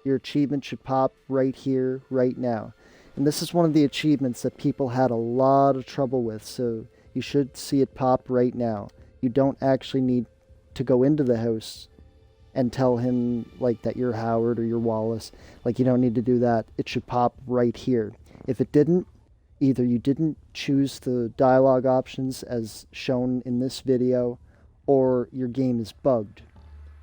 Your achievement should pop right here, right now. And this is one of the achievements that people had a lot of trouble with, so you should see it pop right now. You don't actually need to go into the house and tell him, like, that you're Howard or you're Wallace. Like, you don't need to do that. It should pop right here. If it didn't, either you didn't choose the dialogue options as shown in this video, or your game is bugged.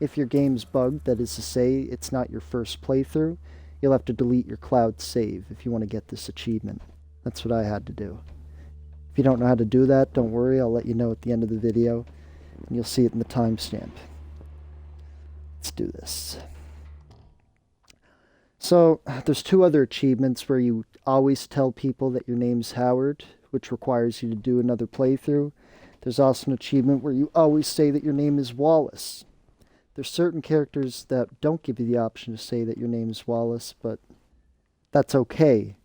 If your game's bugged, that is to say, it's not your first playthrough, you'll have to delete your cloud save if you want to get this achievement. That's what I had to do. If you don't know how to do that, don't worry, I'll let you know at the end of the video, and you'll see it in the timestamp. Let's do this. So, there's 2 other achievements where you always tell people that your name's Howard, which requires you to do another playthrough. There's also an achievement where you always say that your name is Wallace. There's certain characters that don't give you the option to say that your name is Wallace, but that's okay,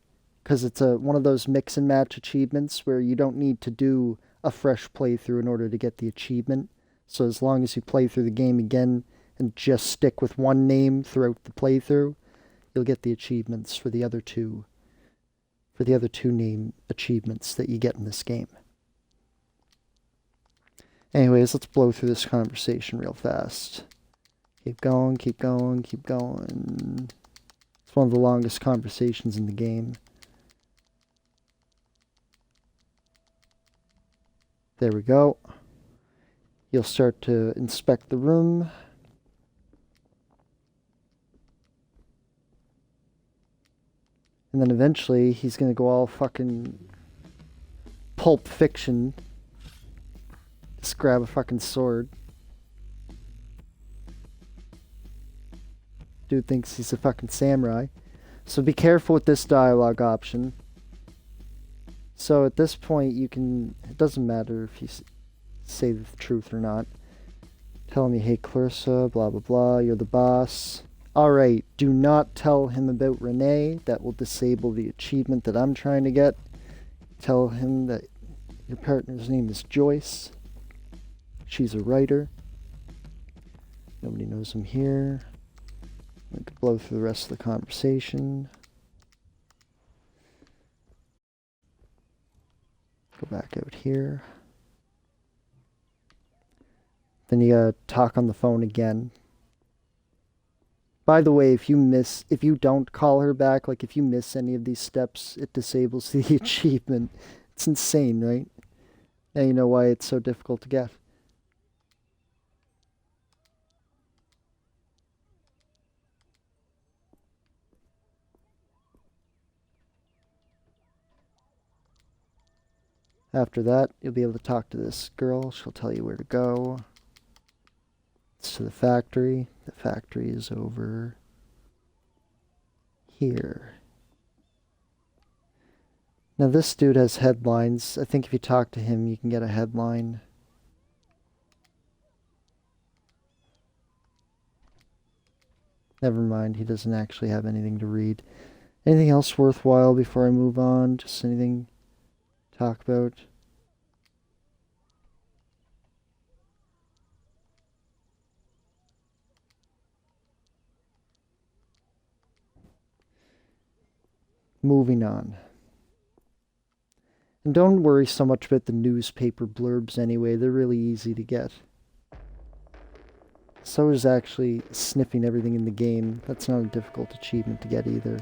because it's one of those mix and match achievements where you don't need to do a fresh playthrough in order to get the achievement. So as long as you play through the game again and just stick with one name throughout the playthrough, you'll get the achievements for the other two name achievements that you get in this game. Anyways, let's blow through this conversation real fast. Keep going, keep going, keep going. It's one of the longest conversations in the game. There we go. You'll start to inspect the room. And then eventually he's going to go all fucking Pulp Fiction. Just grab a fucking sword. Dude thinks he's a fucking samurai. So be careful with this dialogue option. So at this point you can... It doesn't matter if you say the truth or not. Tell me, hey Clarissa, blah blah blah, you're the boss. Alright, do not tell him about Renee. That will disable the achievement that I'm trying to get. Tell him that your partner's name is Joyce. She's a writer. Nobody knows I'm here. I could blow through the rest of the conversation. Go back out here. Then you gotta talk on the phone again. By the way, if you don't call her back, like if you miss any of these steps, it disables the achievement. It's insane, right? Now you know why it's so difficult to get. After that, you'll be able to talk to this girl. She'll tell you where to go. It's to the factory. The factory is over here. Now this dude has headlines. I think if you talk to him, you can get a headline. Never mind, he doesn't actually have anything to read. Anything else worthwhile before I move on? Just anything to talk about? Moving on. And don't worry so much about the newspaper blurbs anyway, they're really easy to get. So is actually sniffing everything in the game. That's not a difficult achievement to get either.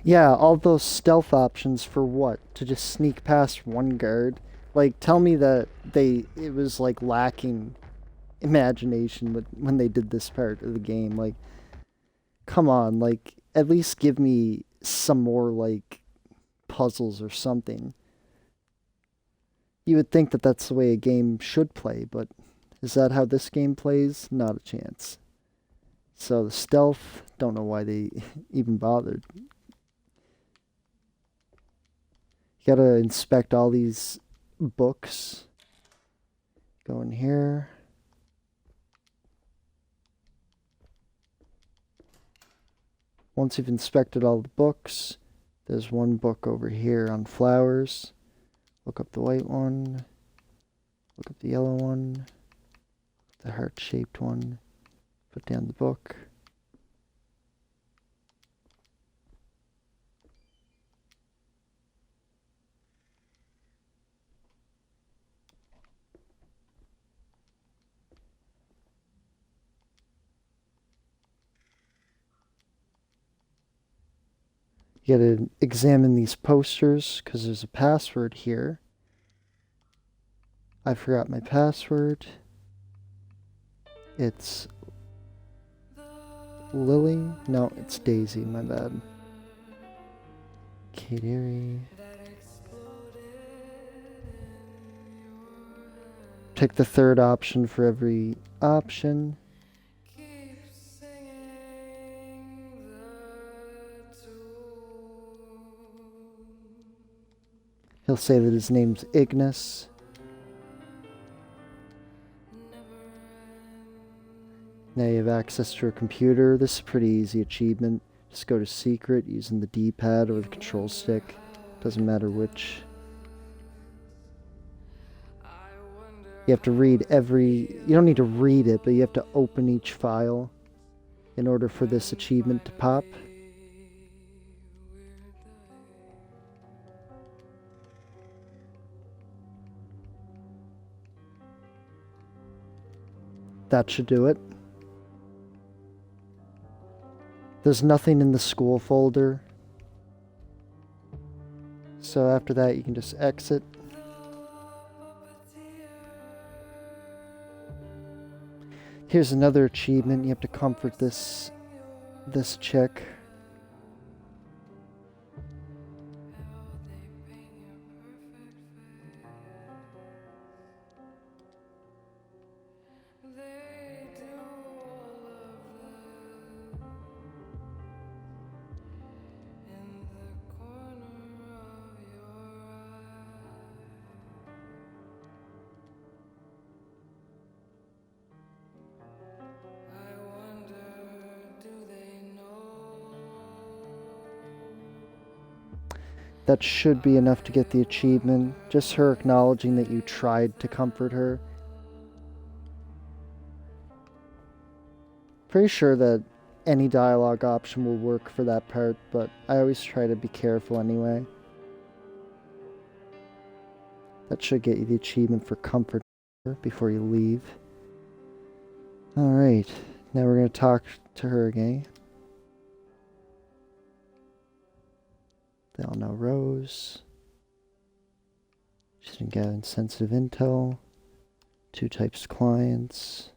Yeah, all those stealth options for what? To just sneak past one guard? Like, tell me that it was like lacking imagination when they did this part of the game. Like, come on, like, at least give me some more, like, puzzles or something. You would think that that's the way a game should play, but is that how this game plays? Not a chance. So the stealth, don't know why they even bothered. You gotta inspect all these books. Go in here. Once you've inspected all the books, there's one book over here on flowers. Look up the white one. Look up the yellow one. The heart-shaped one. Put down the book. You gotta examine these posters because there's a password here. I forgot my password. It's Lily? No, it's Daisy, my bad. Kateri. Pick the third option for every option. He'll say that his name's Ignis. Now you have access to a computer. This is a pretty easy achievement. Just go to secret using the D-pad or the control stick. Doesn't matter which. You have to read you don't need to read it, but you have to open each file in order for this achievement to pop. That should do it. There's nothing in the school folder. So after that, you can just exit. Here's another achievement. You have to comfort this chick. That should be enough to get the achievement. Just her acknowledging that you tried to comfort her. Pretty sure that any dialogue option will work for that part, but I always try to be careful anyway. That should get you the achievement for comfort before you leave. Alright, now we're going to talk to her again. They all know Rose. She's been gathering sensitive intel. 2 types clients.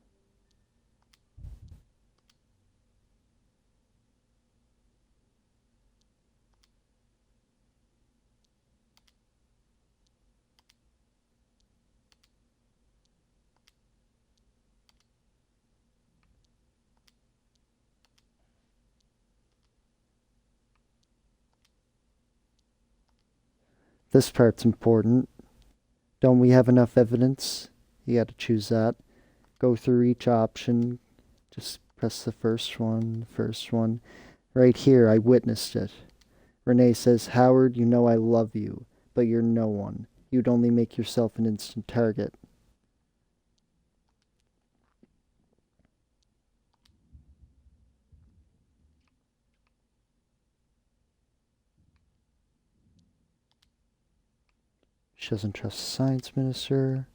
This part's important. Don't we have enough evidence? You got to choose that. Go through each option. Just press the first one, Right here, I witnessed it. Renee says, Howard, you know I love you, but you're no one. You'd only make yourself an instant target. She doesn't trust the science minister.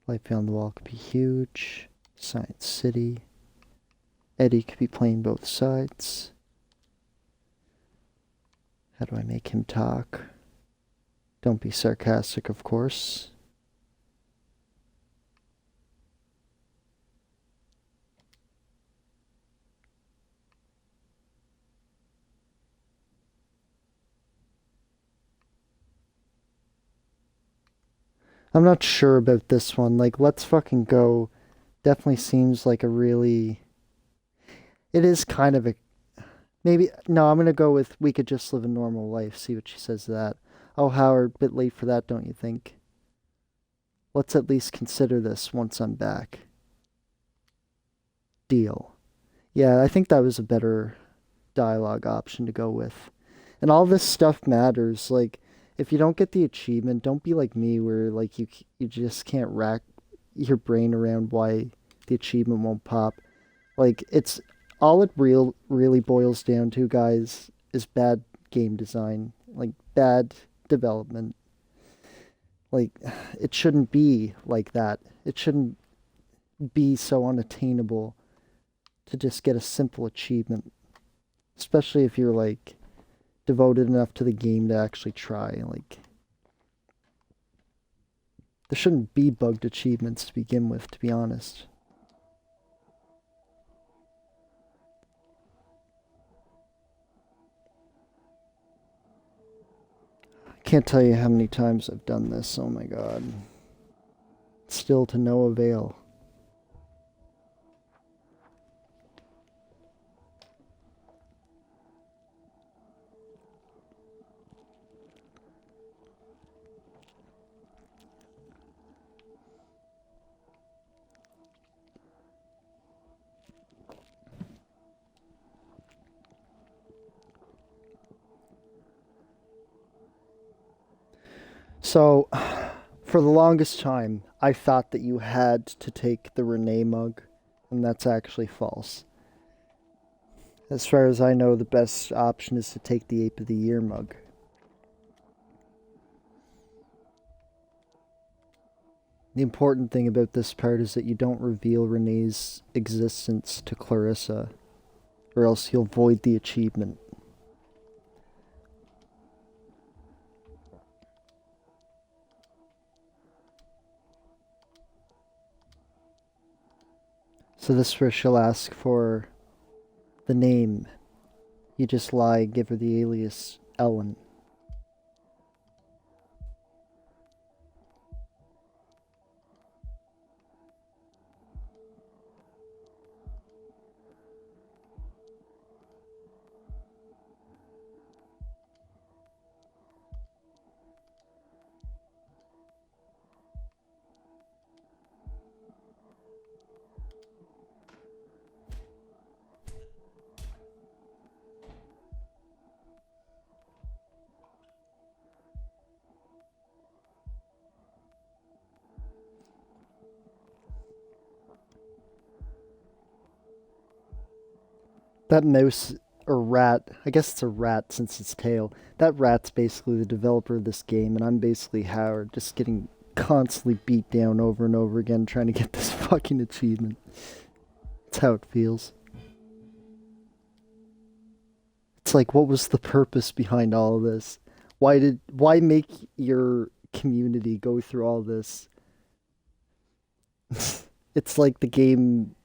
Light beyond the wall could be huge. Science City. Eddie could be playing both sides. How do I make him talk? Don't be sarcastic, of course. I'm not sure about this one. Like, let's fucking go. Definitely seems like a really... It is kind of a... Maybe... No, I'm gonna go with we could just live a normal life. See what she says to that. Oh, Howard, bit late for that, don't you think? Let's at least consider this once I'm back. Deal. Yeah, I think that was a better dialogue option to go with. And all this stuff matters. Like, if you don't get the achievement, don't be like me where like you just can't rack your brain around why the achievement won't pop. Like, it's all it really boils down to, guys, is bad game design, like bad development. Like, it shouldn't be like that. It shouldn't be so unattainable to just get a simple achievement, especially if you're like devoted enough to the game to actually try. Like, there shouldn't be bugged achievements to begin with, to be honest. I can't tell you how many times I've done this, oh my god. Still to no avail. So, for the longest time, I thought that you had to take the Renee mug, and that's actually false. As far as I know, the best option is to take the Ape of the Year mug. The important thing about this part is that you don't reveal Renee's existence to Clarissa, or else you'll void the achievement. So this is where she'll ask for the name. You just lie, give her the alias Ellen. That mouse, or rat, I guess it's a rat since its tail. That rat's basically the developer of this game, and I'm basically Howard, just getting constantly beat down over and over again trying to get this fucking achievement. That's how it feels. It's like, what was the purpose behind all of this? Why make your community go through all this? It's like the game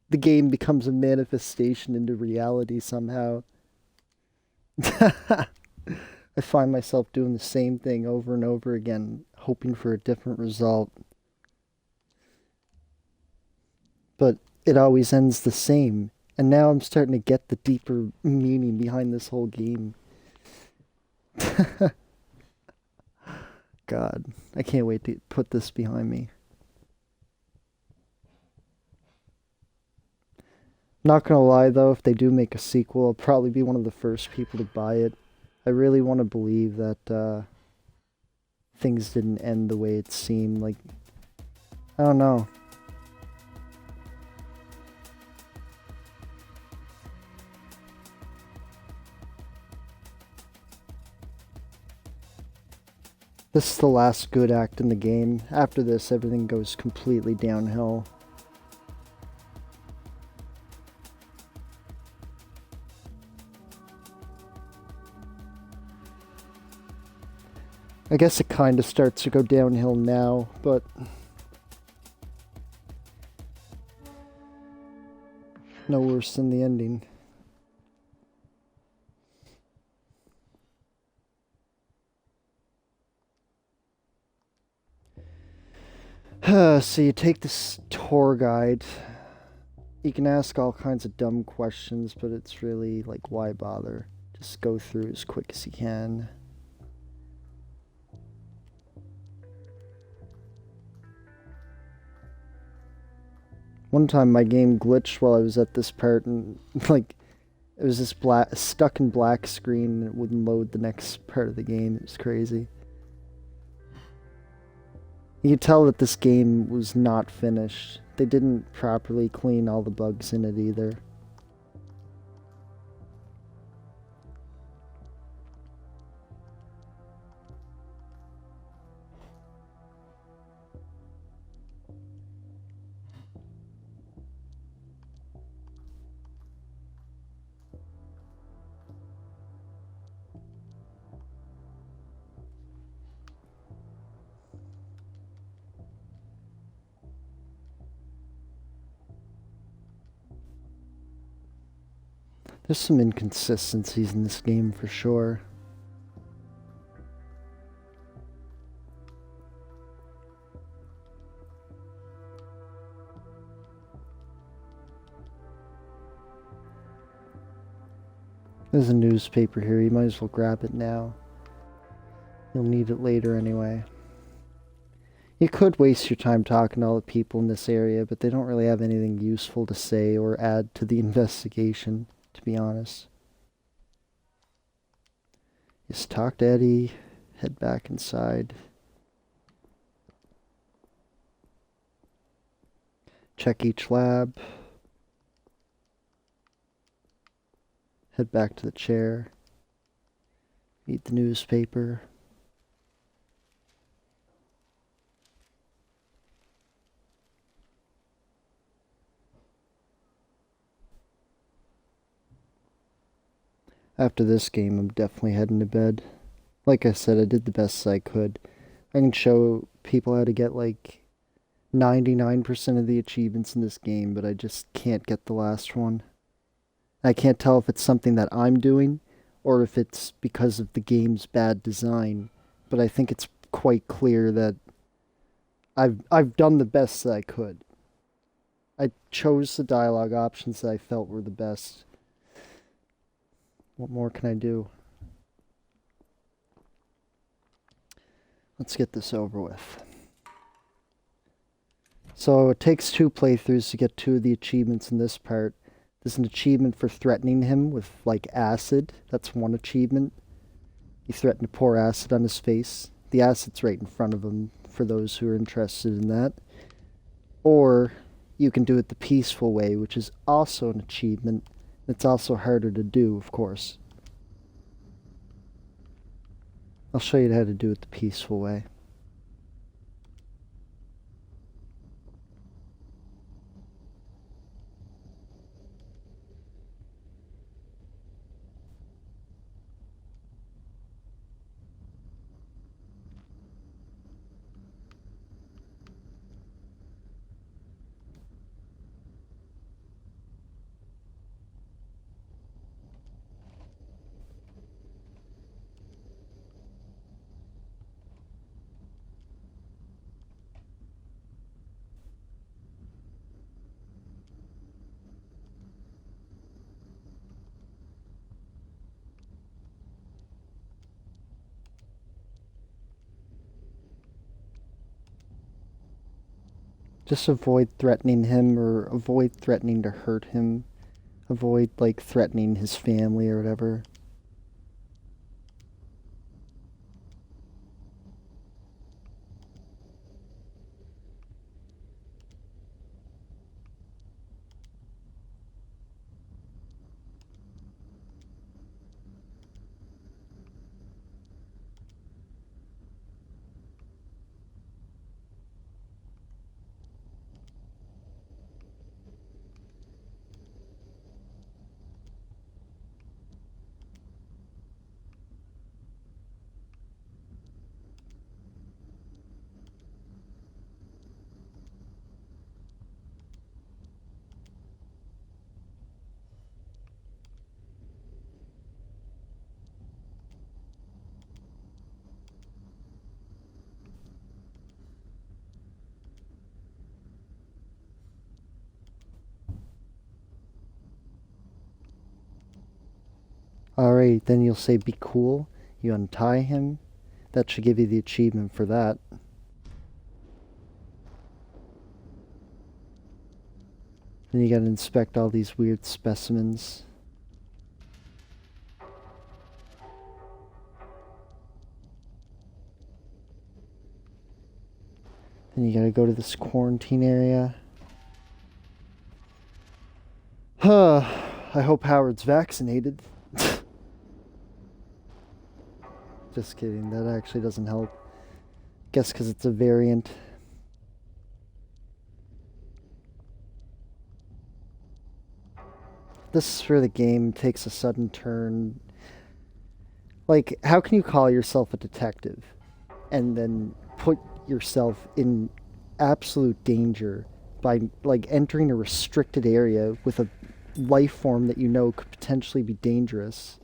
becomes a manifestation into reality somehow. I find myself doing the same thing over and over again, hoping for a different result. But it always ends the same. And now I'm starting to get the deeper meaning behind this whole game. God, I can't wait to put this behind me. Not gonna lie though, if they do make a sequel, I'll probably be one of the first people to buy it. I really want to believe that things didn't end the way it seemed. Like, I don't know. This is the last good act in the game. After this, everything goes completely downhill. I guess it kind of starts to go downhill now, but no worse than the ending. So you take this tour guide. You can ask all kinds of dumb questions, but it's really like, why bother? Just go through as quick as you can. One time my game glitched while I was at this part, and like it was this stuck in black screen, and it wouldn't load the next part of the game. It was crazy. You could tell that this game was not finished. They didn't properly clean all the bugs in it either. There's some inconsistencies in this game for sure. There's a newspaper here, you might as well grab it now. You'll need it later anyway. You could waste your time talking to all the people in this area, but they don't really have anything useful to say or add to the investigation, to be honest. Just talk to Eddie, head back inside. Check each lab. Head back to the chair. Read the newspaper. After this game, I'm definitely heading to bed. Like I said, I did the best I could. I can show people how to get like 99% of the achievements in this game, but I just can't get the last one. I can't tell if it's something that I'm doing or if it's because of the game's bad design, but I think it's quite clear that I've done the best that I could. I chose the dialogue options that I felt were the best. What more can I do? Let's get this over with. So it takes 2 playthroughs to get 2 of the achievements in this part. There's an achievement for threatening him with, like, acid. That's one achievement. You threaten to pour acid on his face. The acid's right in front of him, for those who are interested in that. Or you can do it the peaceful way, which is also an achievement. It's also harder to do, of course. I'll show you how to do it the peaceful way. Just avoid threatening him or avoid threatening to hurt him. Avoid, like, threatening his family or whatever. Alright, then you'll say be cool. You untie him. That should give you the achievement for that. Then you gotta inspect all these weird specimens. Then you gotta go to this quarantine area. I hope Howard's vaccinated. Just kidding, that actually doesn't help. Guess because it's a variant. This is where the game takes a sudden turn. Like, how can you call yourself a detective and then put yourself in absolute danger by, like, entering a restricted area with a life form that you know could potentially be dangerous?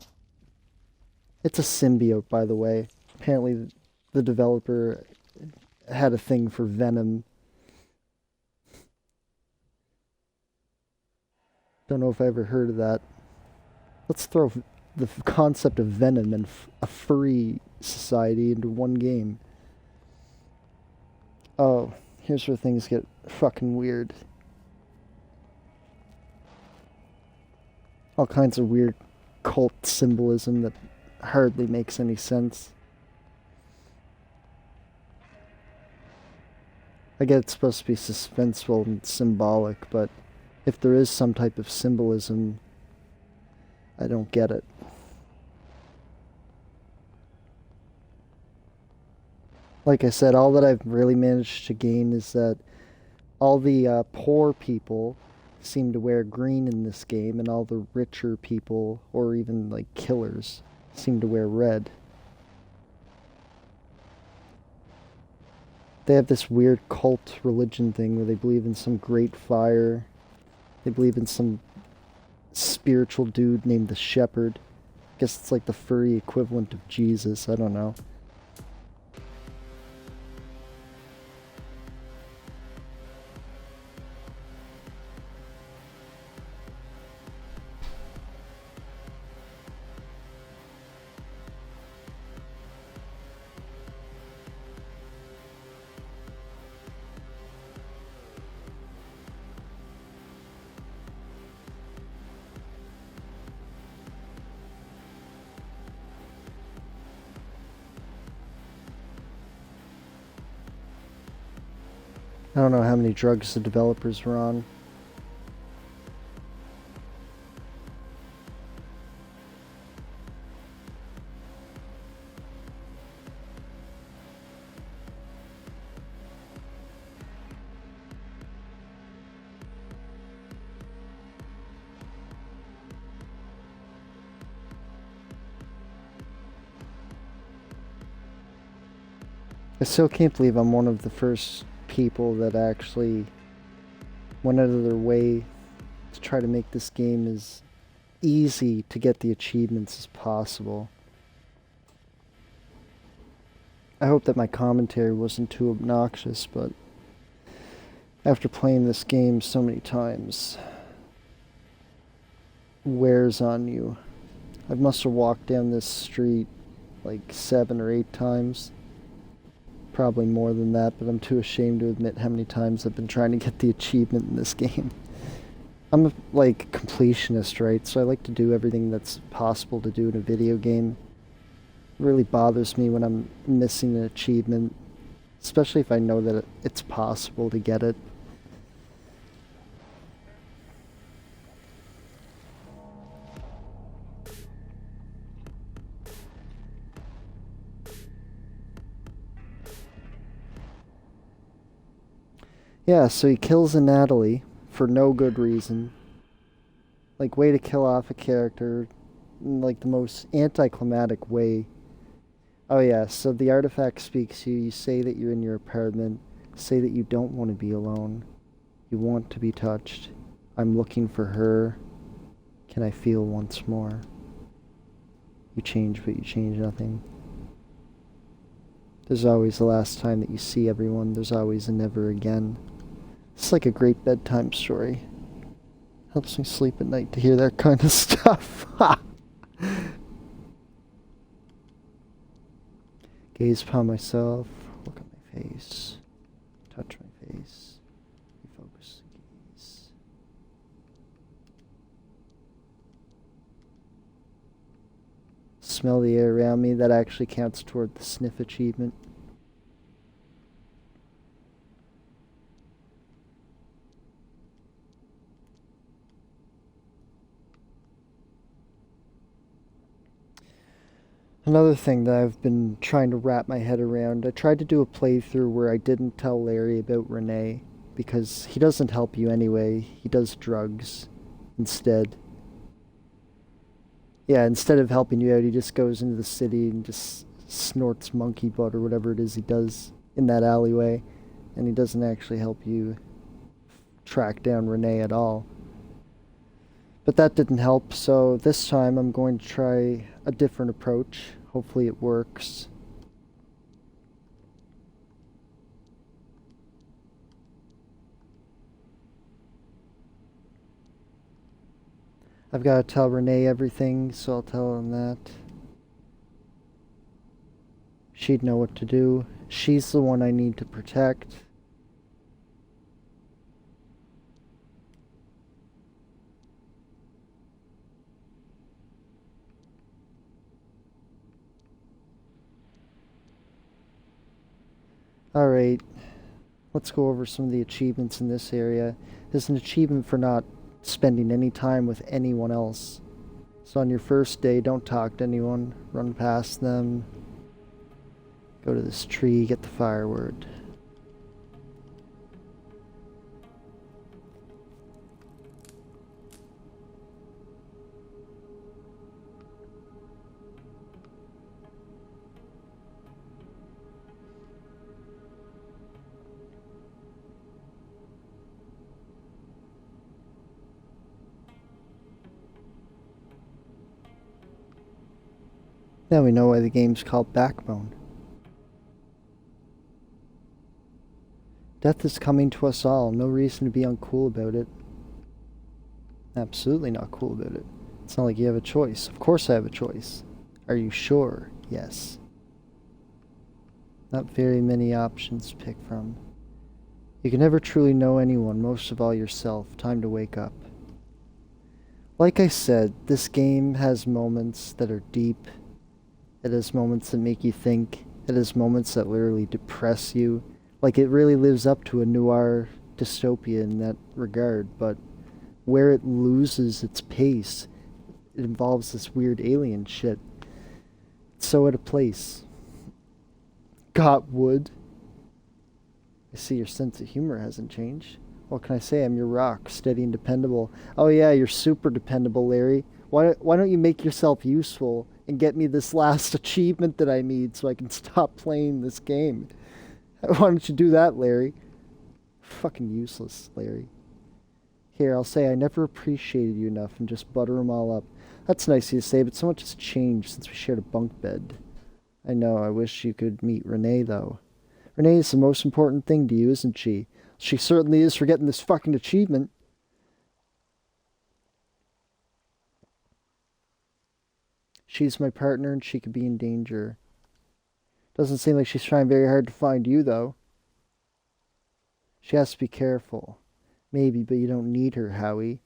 It's a symbiote, by the way. Apparently, the developer had a thing for venom. Don't know if I ever heard of that. Let's throw the concept of venom and a furry society into one game. Oh, here's where things get fucking weird. All kinds of weird cult symbolism that hardly makes any sense. I get it's supposed to be suspenseful and symbolic, but if there is some type of symbolism, I don't get it. Like I said, all that I've really managed to gain is that all the poor people seem to wear green in this game, and all the richer people, or even like killers, seem to wear red. They have this weird cult religion thing where they believe in some great fire. They believe in some spiritual dude named the Shepherd. I guess it's like the furry equivalent of Jesus, I don't know. I don't know how many drugs the developers were on. I still can't believe I'm one of the first people that actually went out of their way to try to make this game as easy to get the achievements as possible. I hope that my commentary wasn't too obnoxious, but after playing this game so many times, wears on you. I must have walked down this street like 7 or 8 times. Probably more than that, but I'm too ashamed to admit how many times I've been trying to get the achievement in this game. I'm a, like, completionist, right? So I like to do everything that's possible to do in a video game. It really bothers me when I'm missing an achievement, especially if I know that it's possible to get it. Yeah, so he kills a Natalie for no good reason. Like, way to kill off a character in, like, the most anticlimactic way. Oh yeah, so the artifact speaks to you. You say that you're in your apartment. Say that you don't want to be alone. You want to be touched. I'm looking for her. Can I feel once more? You change, but you change nothing. There's always the last time that you see everyone. There's always a never again. It's like a great bedtime story. Helps me sleep at night to hear that kind of stuff. Gaze upon myself. Look at my face. Touch my face. Refocus the gaze. Smell the air around me. That actually counts toward the sniff achievement. Another thing that I've been trying to wrap my head around, I tried to do a playthrough where I didn't tell Larry about Renee, because he doesn't help you anyway. He does drugs instead. Yeah, instead of helping you out, he just goes into the city and just snorts monkey butt or whatever it is he does in that alleyway, and he doesn't actually help you track down Renee at all. But that didn't help, so this time I'm going to try a different approach. Hopefully it works. I've got to tell Renee everything, so I'll tell him that. She'd know what to do. She's the one I need to protect. Alright, let's go over some of the achievements in this area. There's an achievement for not spending any time with anyone else. So on your first day, don't talk to anyone. Run past them. Go to this tree, get the firewood. Now we know why the game's called Backbone. Death is coming to us all. No reason to be uncool about it. Absolutely not cool about it. It's not like you have a choice. Of course I have a choice. Are you sure? Yes. Not very many options to pick from. You can never truly know anyone, most of all yourself. Time to wake up. Like I said, this game has moments that are deep. It has moments that make you think. It has moments that literally depress you. Like, it really lives up to a noir dystopia in that regard, but where it loses its pace, it involves this weird alien shit. It's so out of place. Got wood. I see your sense of humor hasn't changed. What can I say? I'm your rock, steady and dependable. Oh yeah, you're super dependable, Larry. Why don't you make yourself useful and get me this last achievement that I need so I can stop playing this game? Why don't you do that, Larry? Fucking useless, Larry. Here, I'll say I never appreciated you enough and just butter them all up. That's nice of you to say, but so much has changed since we shared a bunk bed. I know, I wish you could meet Renee, though. Renee is the most important thing to you, isn't she? She certainly is for getting this fucking achievement. She's my partner and she could be in danger. Doesn't seem like she's trying very hard to find you, though. She has to be careful. Maybe, but you don't need her, Howie.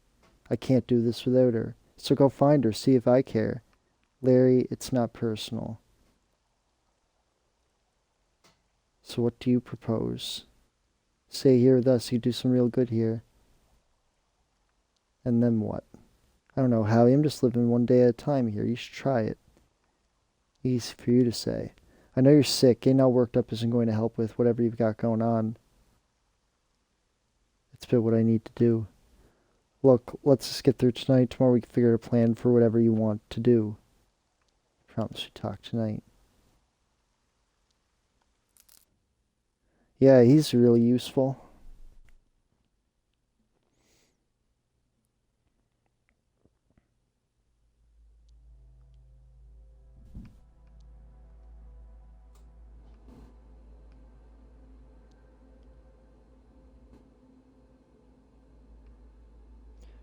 I can't do this without her. So go find her, see if I care. Larry, it's not personal. So what do you propose? Stay here with us, you do some real good here. And then what? I don't know, Howie, I'm just living one day at a time here. You should try it. Easy for you to say. I know you're sick. Getting all worked up isn't going to help with whatever you've got going on. It's a bit what I need to do. Look, let's just get through tonight. Tomorrow we can figure out a plan for whatever you want to do. I promise we talk tonight. Yeah, he's really useful.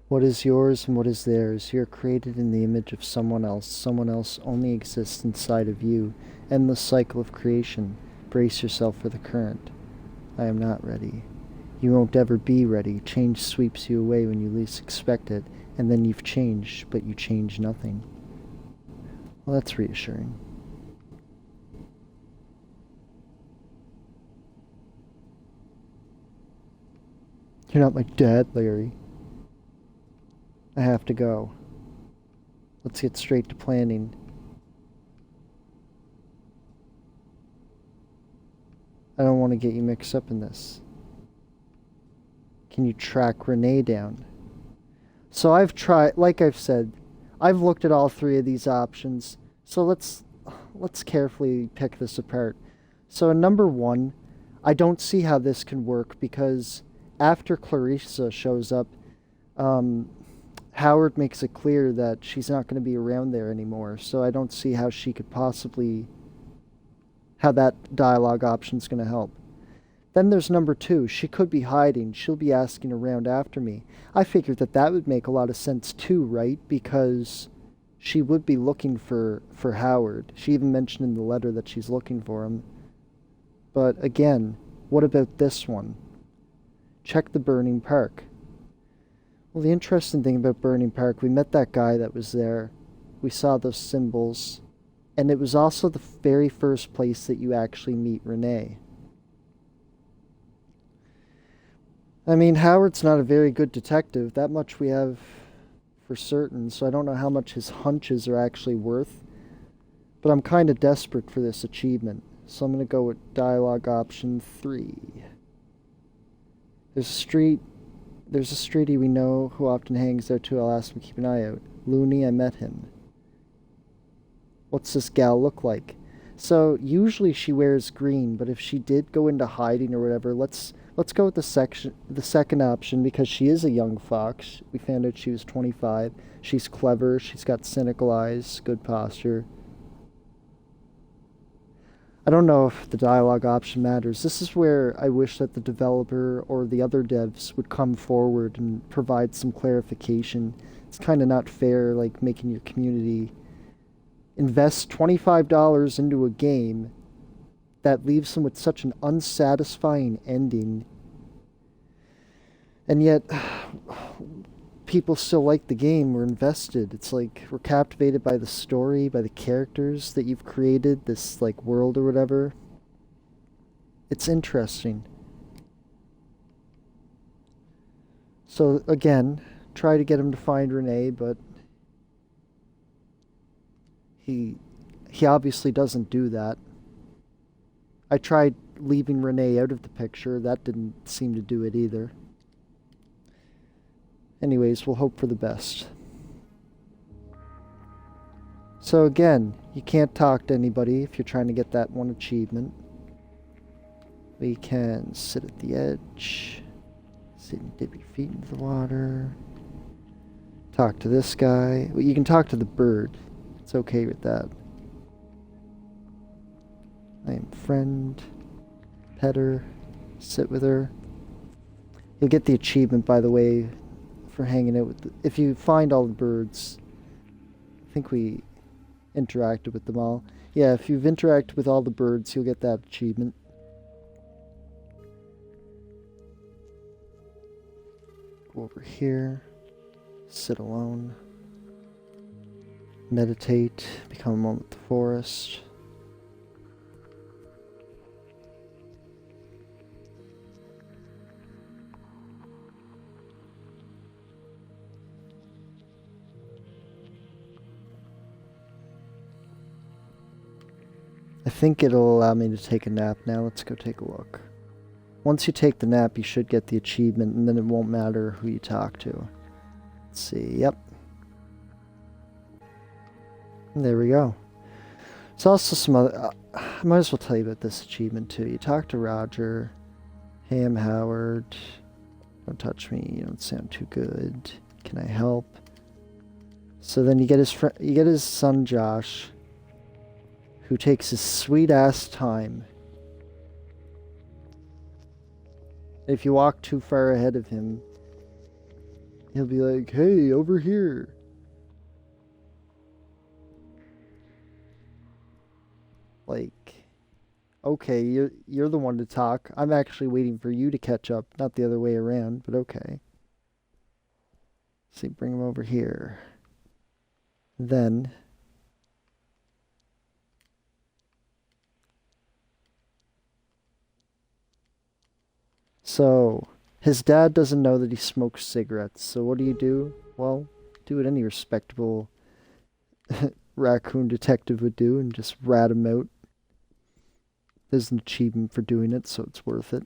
What is yours and what is theirs? You are created in the image of someone else. Someone else only exists inside of you. Endless cycle of creation. Brace yourself for the current. I am not ready. You won't ever be ready. Change sweeps you away when you least expect it, and then you've changed, but you change nothing. Well, that's reassuring. You're not my dad, Larry. I have to go. Let's get straight to planning. I don't want to get you mixed up in this. Can you track Renee down? So I've tried, like I've said, I've looked at all three of these options. So let's carefully pick this apart. So in number one, I don't see how this can work because after Clarissa shows up, Howard makes it clear that she's not going to be around there anymore. So I don't see how she could possibly, how that dialogue option's going to help. Then there's number two. She could be hiding. She'll be asking around after me. I figured that that would make a lot of sense too, right? Because she would be looking for Howard. She even mentioned in the letter that she's looking for him. But again, what about this one? Check the burning park. Well, the interesting thing about Burning Park, we met that guy that was there. We saw those symbols. And it was also the very first place that you actually meet Renee. I mean, Howard's not a very good detective. That much we have for certain. So I don't know how much his hunches are actually worth. But I'm kind of desperate for this achievement. So I'm going to go with dialogue option 3. There's a streetie we know who often hangs there too. I'll ask him to keep an eye out. Looney, I met him. What's this gal look like? So usually she wears green, but if she did go into hiding or whatever, let's go with the second option because she is a young fox. We found out she was 25. She's clever. She's got cynical eyes, good posture. I don't know if the dialogue option matters. This is where I wish that the developer or the other devs would come forward and provide some clarification. It's kind of not fair, like making your community invest $25 into a game that leaves them with such an unsatisfying ending. And yet, people still like the game. We're invested. It's like we're captivated by the story, by the characters that you've created, this like world or whatever. It's interesting. So again, try to get him to find Renee, but he obviously doesn't do that. I tried leaving Renee out of the picture. That didn't seem to do it either. Anyways, we'll hope for the best. So again, you can't talk to anybody if you're trying to get that one achievement. We can sit at the edge, sit and dip your feet into the water, talk to this guy. Well, you can talk to the bird. It's okay with that. I am friend, pet her, sit with her. You'll get the achievement, by the way, for hanging out with if you find all the birds. I think we interacted with them all. Yeah, if you've interacted with all the birds, you'll get that achievement. Go over here. Sit alone. Meditate. Become one with the forest. I think it'll allow me to take a nap now. Let's go take a look. Once you take the nap, you should get the achievement, and then it won't matter who you talk to. Let's see. Yep. And there we go. There's also some other... I might as well tell you about this achievement, too. You talk to Roger. Hey, I'm Howard. Don't touch me. You don't sound too good. Can I help? So then you get his son, Josh, who takes his sweet-ass time. If you walk too far ahead of him, he'll be like, hey, over here. Like, okay, you're the one to talk. I'm actually waiting for you to catch up, not the other way around, but okay. See, bring him over here. Then... So, his dad doesn't know that he smokes cigarettes, so what do? Well, do what any respectable raccoon detective would do and just rat him out. There's an achievement for doing it, so it's worth it.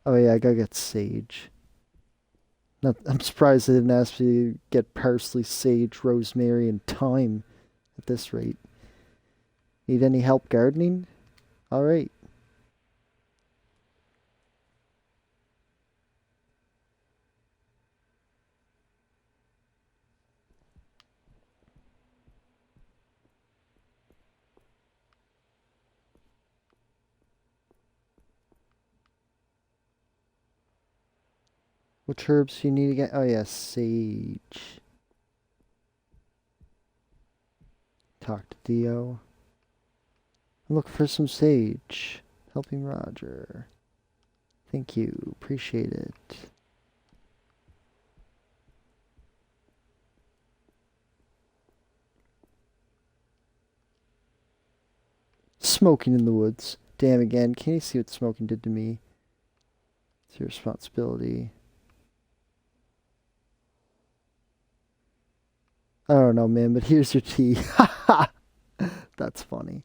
Oh yeah, I gotta get sage. I'm surprised they didn't ask me to get parsley, sage, rosemary, and thyme at this rate. Need any help gardening? Alright. Which herbs do you need again? Oh yeah, sage. Talk to Dio. Look for some sage. Helping Roger. Thank you. Appreciate it. Smoking in the woods. Damn again. Can you see what smoking did to me? It's your responsibility. I don't know, man, but here's your tea. That's funny.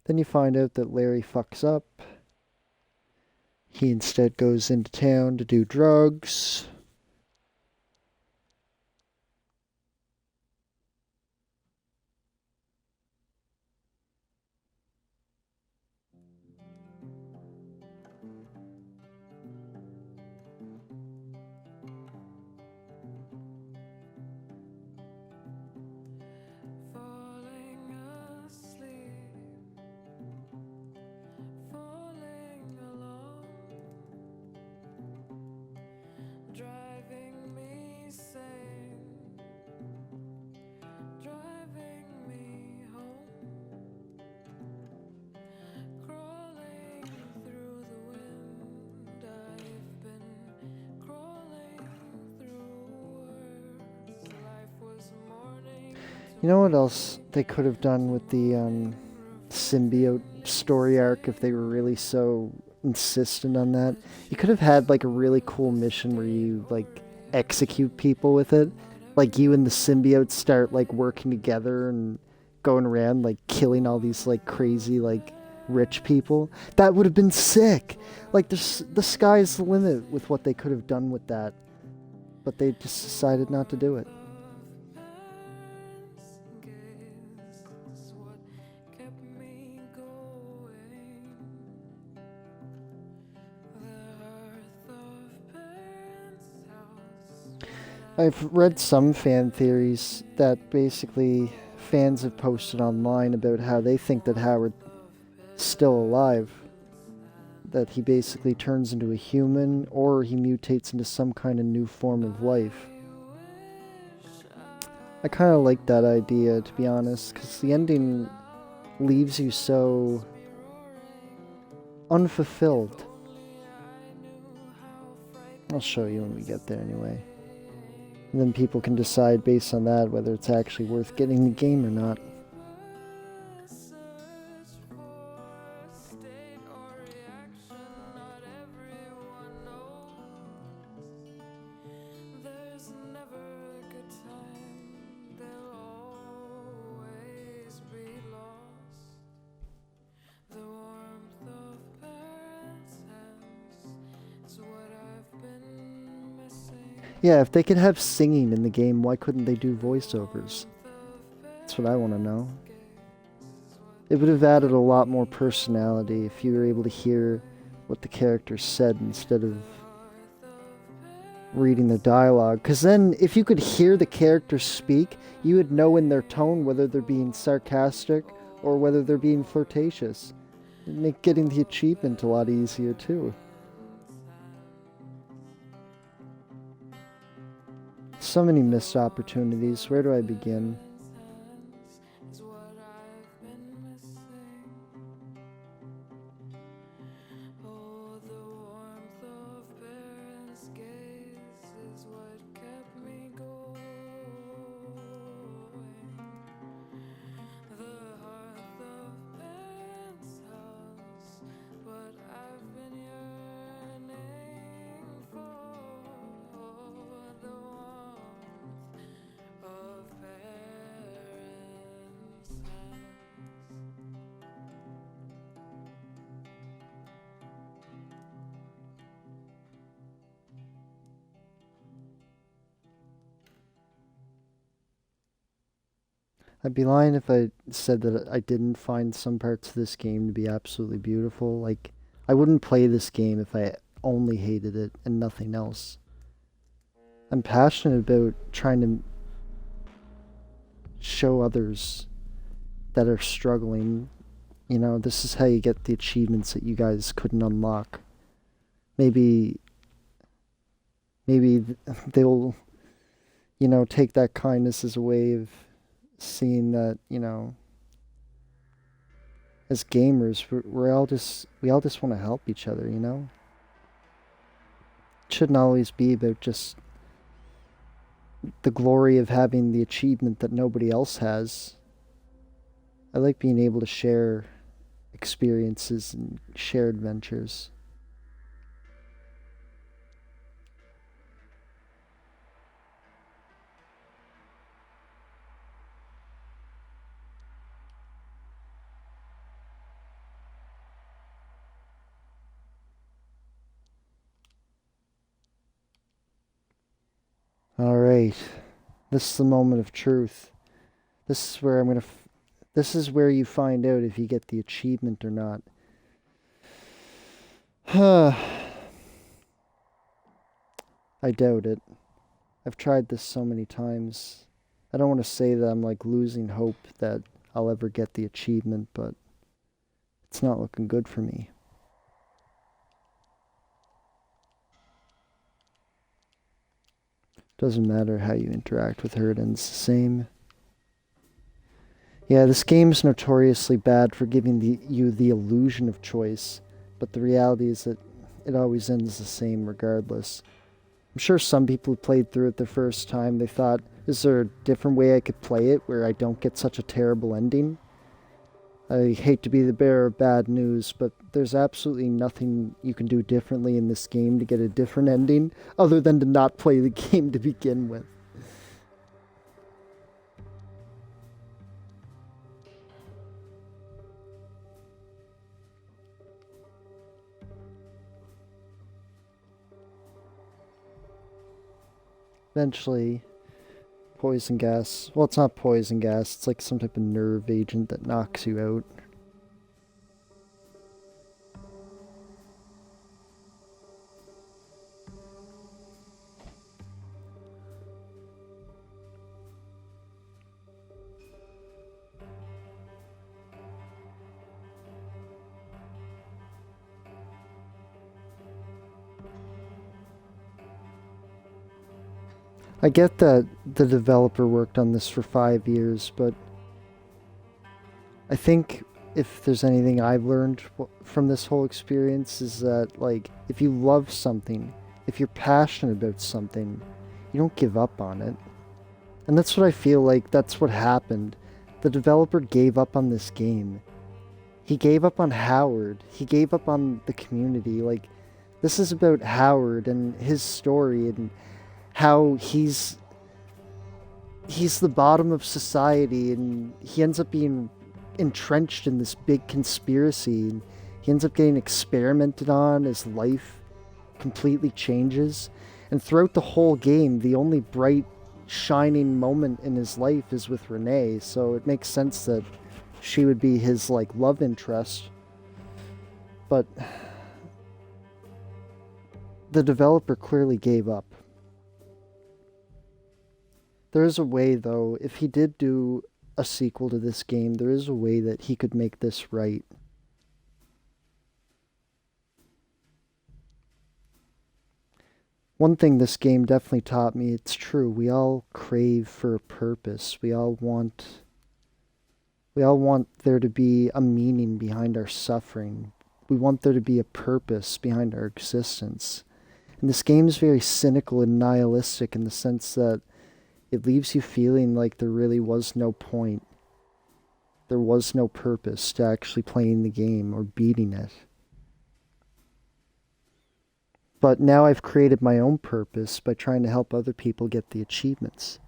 Then you find out that Larry fucks up. He instead goes into town to do drugs. You know what else they could have done with the symbiote story arc if they were really so insistent on that? You could have had like a really cool mission where you like execute people with it. Like you and the symbiote start like working together and going around like killing all these like crazy like rich people. That would have been sick. Like the sky's the limit with what they could have done with that. But they just decided not to do it. I've read some fan theories that basically fans have posted online about how they think that Howard still alive. That he basically turns into a human, or he mutates into some kind of new form of life. I kind of like that idea, to be honest, because the ending leaves you so unfulfilled. I'll show you when we get there anyway. And then people can decide based on that whether it's actually worth getting the game or not. Yeah, if they could have singing in the game, why couldn't they do voiceovers? That's what I want to know. It would have added a lot more personality if you were able to hear what the characters said instead of reading the dialogue. Because then, if you could hear the characters speak, you would know in their tone whether they're being sarcastic or whether they're being flirtatious. It'd make getting the achievement a lot easier, too. So many missed opportunities. Where do I begin? I'd be lying if I said that I didn't find some parts of this game to be absolutely beautiful. Like, I wouldn't play this game if I only hated it and nothing else. I'm passionate about trying to show others that are struggling. You know, this is how you get the achievements that you guys couldn't unlock. Maybe they'll, take that kindness as a way of seeing that, as gamers, we all just want to help each other, It shouldn't always be about just the glory of having the achievement that nobody else has. I like being able to share experiences and share adventures. Alright, this is the moment of truth. This is where this is where you find out if you get the achievement or not. I doubt it. I've tried this so many times. I don't want to say that I'm like losing hope that I'll ever get the achievement, but it's not looking good for me. Doesn't matter how you interact with her, it ends the same. Yeah, this game's notoriously bad for giving you the illusion of choice, but the reality is that it always ends the same regardless. I'm sure some people who played through it the first time, they thought, is there a different way I could play it where I don't get such a terrible ending? I hate to be the bearer of bad news, but there's absolutely nothing you can do differently in this game to get a different ending, other than to not play the game to begin with. Eventually, poison gas. Well, it's not poison gas. It's like some type of nerve agent that knocks you out. I get that the developer worked on this for 5 years, but I think if there's anything I've learned from this whole experience is that, like, if you love something, if you're passionate about something, you don't give up on it. And that's what I feel like that's what happened. The developer gave up on this game. He gave up on Howard. He gave up on the community. Like, this is about Howard and his story and how he's the bottom of society, and he ends up being entrenched in this big conspiracy, and he ends up getting experimented on. His life completely changes, and throughout the whole game, the only bright shining moment in his life is with Renee, so it makes sense that she would be his, like, love interest. But the developer clearly gave up. There is a way, though, if he did do a sequel to this game, there is a way that he could make this right. One thing this game definitely taught me, it's true, we all crave for a purpose. We all want there to be a meaning behind our suffering. We want there to be a purpose behind our existence. And this game is very cynical and nihilistic in the sense that it leaves you feeling like there really was no point. There was no purpose to actually playing the game or beating it. But now I've created my own purpose by trying to help other people get the achievements.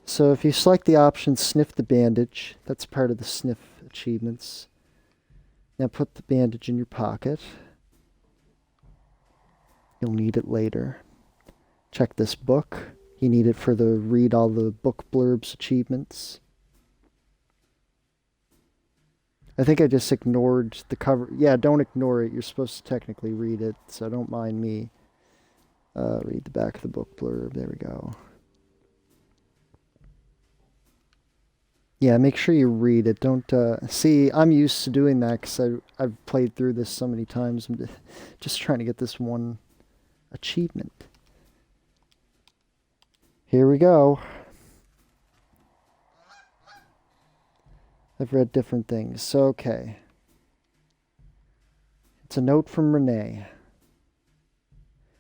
So if you select the option Sniff the Bandage, that's part of the Sniff achievements. Now put the bandage in your pocket. You'll need it later. Check this book. You need it for the read all the book blurbs achievements. I think I just ignored the cover. Yeah, don't ignore it. You're supposed to technically read it, so don't mind me. Read the back of the book blurb. There we go. Yeah, make sure you read it. Don't, see, I'm used to doing that because I've played through this so many times. I'm just trying to get this one achievement. Here we go. I've read different things. So, okay. It's a note from Renee.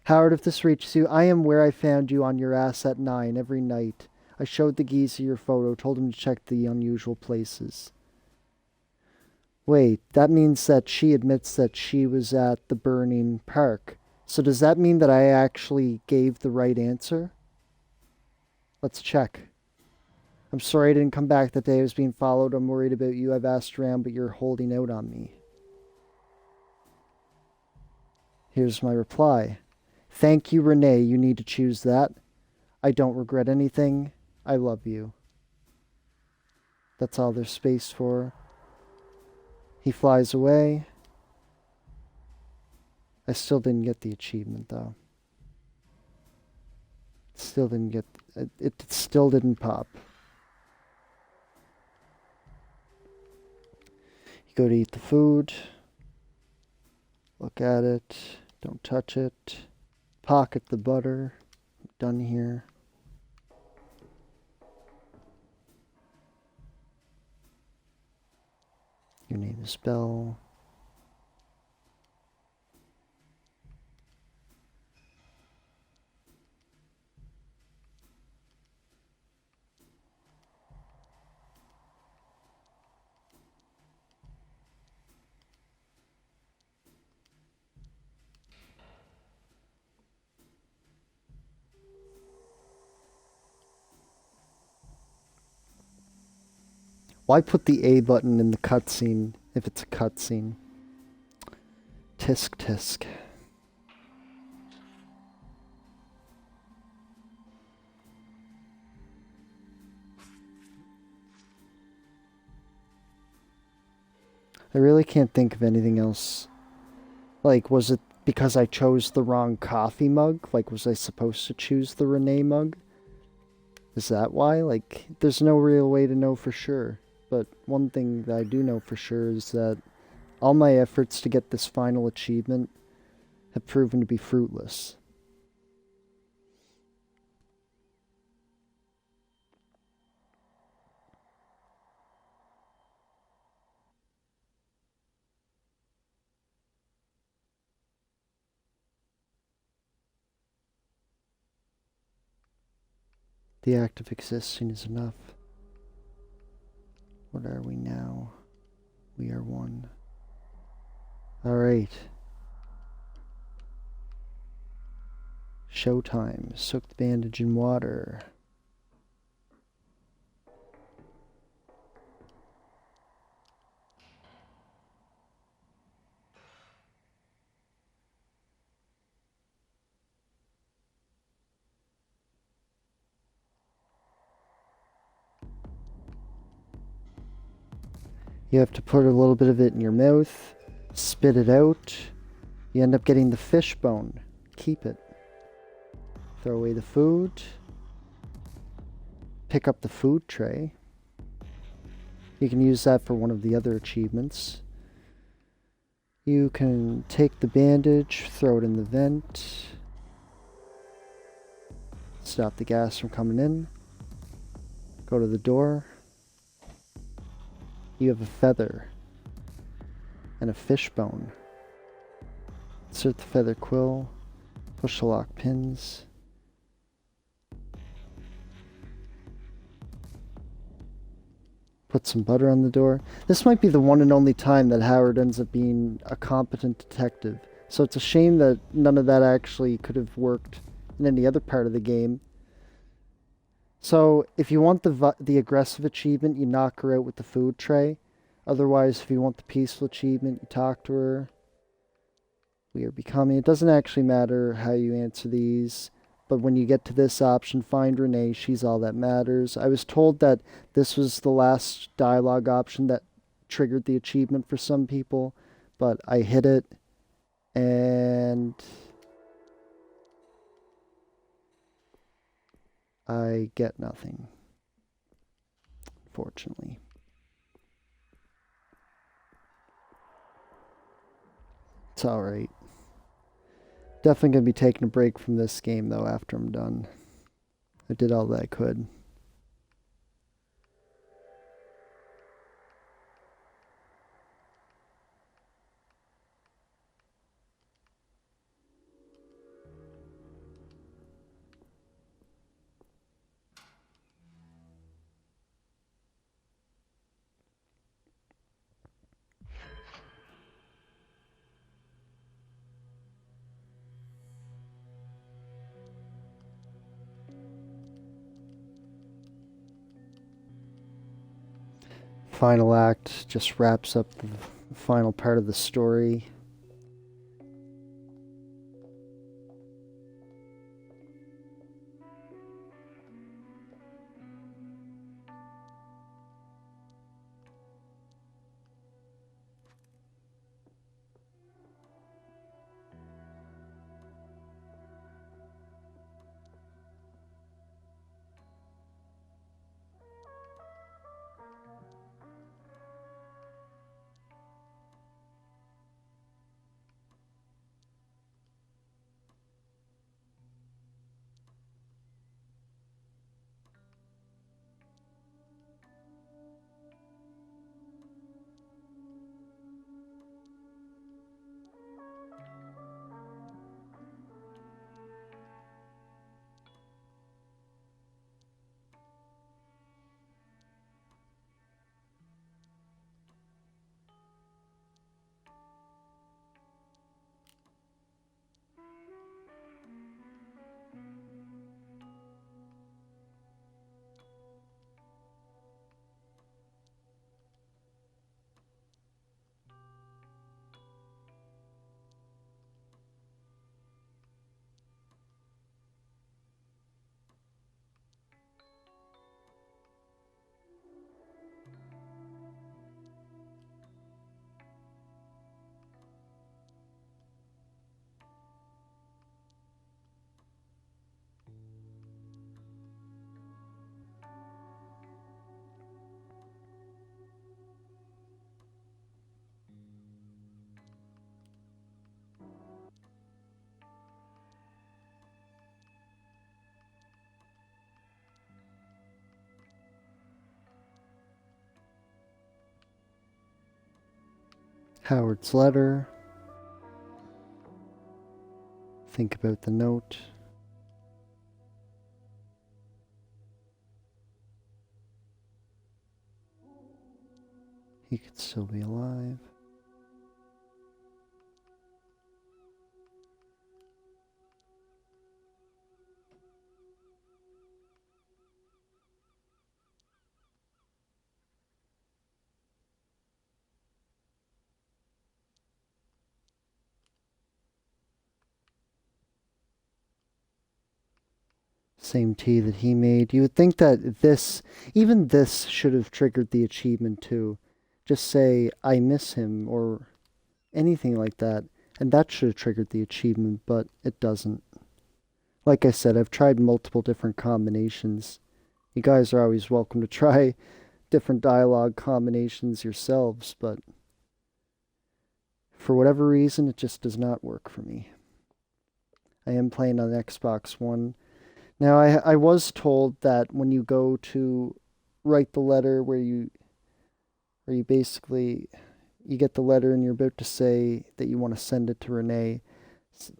Howard, if this reaches you, I am where I found you on your ass at 9 every night. I showed the geezer your photo, told him to check the unusual places. Wait, that means that she admits that she was at the burning park. So does that mean that I actually gave the right answer? Let's check. I'm sorry I didn't come back that day. I was being followed. I'm worried about you. I've asked around, but you're holding out on me. Here's my reply. Thank you, Renee. You need to choose that. I don't regret anything. I love you. That's all there's space for. He flies away. I still didn't get the achievement, though. Still didn't get... It still didn't pop. You go to eat the food. Look at it. Don't touch it. Pocket the butter. Done here. Your name is Belle. Why put the A button in the cutscene if it's a cutscene? Tisk tisk. I really can't think of anything else. Like, was it because I chose the wrong coffee mug? Like, was I supposed to choose the Renee mug? Is that why? Like, there's no real way to know for sure. But one thing that I do know for sure is that all my efforts to get this final achievement have proven to be fruitless. The act of existing is enough. What are we now? We are one. Alright. Showtime. Soak the bandage in water. You have to put a little bit of it in your mouth, spit it out. You end up getting the fish bone. Keep it. Throw away the food. Pick up the food tray. You can use that for one of the other achievements. You can take the bandage, throw it in the vent. Stop the gas from coming in. Go to the door. You have a feather and a fish bone. Insert the feather quill, push the lock pins. Put some butter on the door. This might be the one and only time that Howard ends up being a competent detective. So it's a shame that none of that actually could have worked in any other part of the game. So if you want the aggressive achievement, you knock her out with the food tray. Otherwise, if you want the peaceful achievement, you talk to her. We are becoming. It doesn't actually matter how you answer these. But when you get to this option, find Renee, she's all that matters. I was told that this was the last dialogue option that triggered the achievement for some people. But I hit it. And I get nothing, fortunately. It's alright. Definitely going to be taking a break from this game, though, after I'm done. I did all that I could. Final act just wraps up the final part of the story. Howard's letter. Think about the note. He could still be alive. Same tea that he made. You would think that this, even this should have triggered the achievement too. Just say, I miss him, or anything like that. And that should have triggered the achievement, but it doesn't. Like I said, I've tried multiple different combinations. You guys are always welcome to try different dialogue combinations yourselves, but for whatever reason, it just does not work for me. I am playing on Xbox One. Now, I was told that when you go to write the letter where you basically, you get the letter and you're about to say that you want to send it to Renee,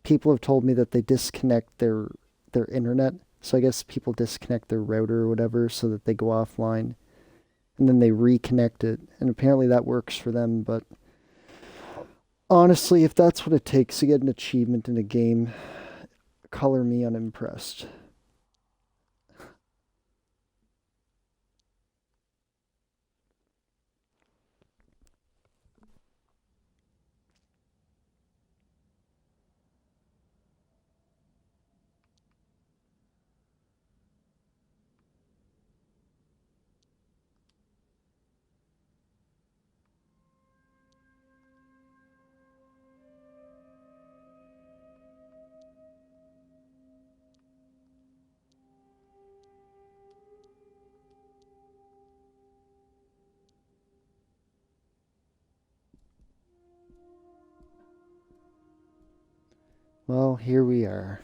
people have told me that they disconnect their internet. So I guess people disconnect their router or whatever so that they go offline. And then they reconnect it. And apparently that works for them, but honestly, if that's what it takes to get an achievement in a game, color me unimpressed. Well, here we are.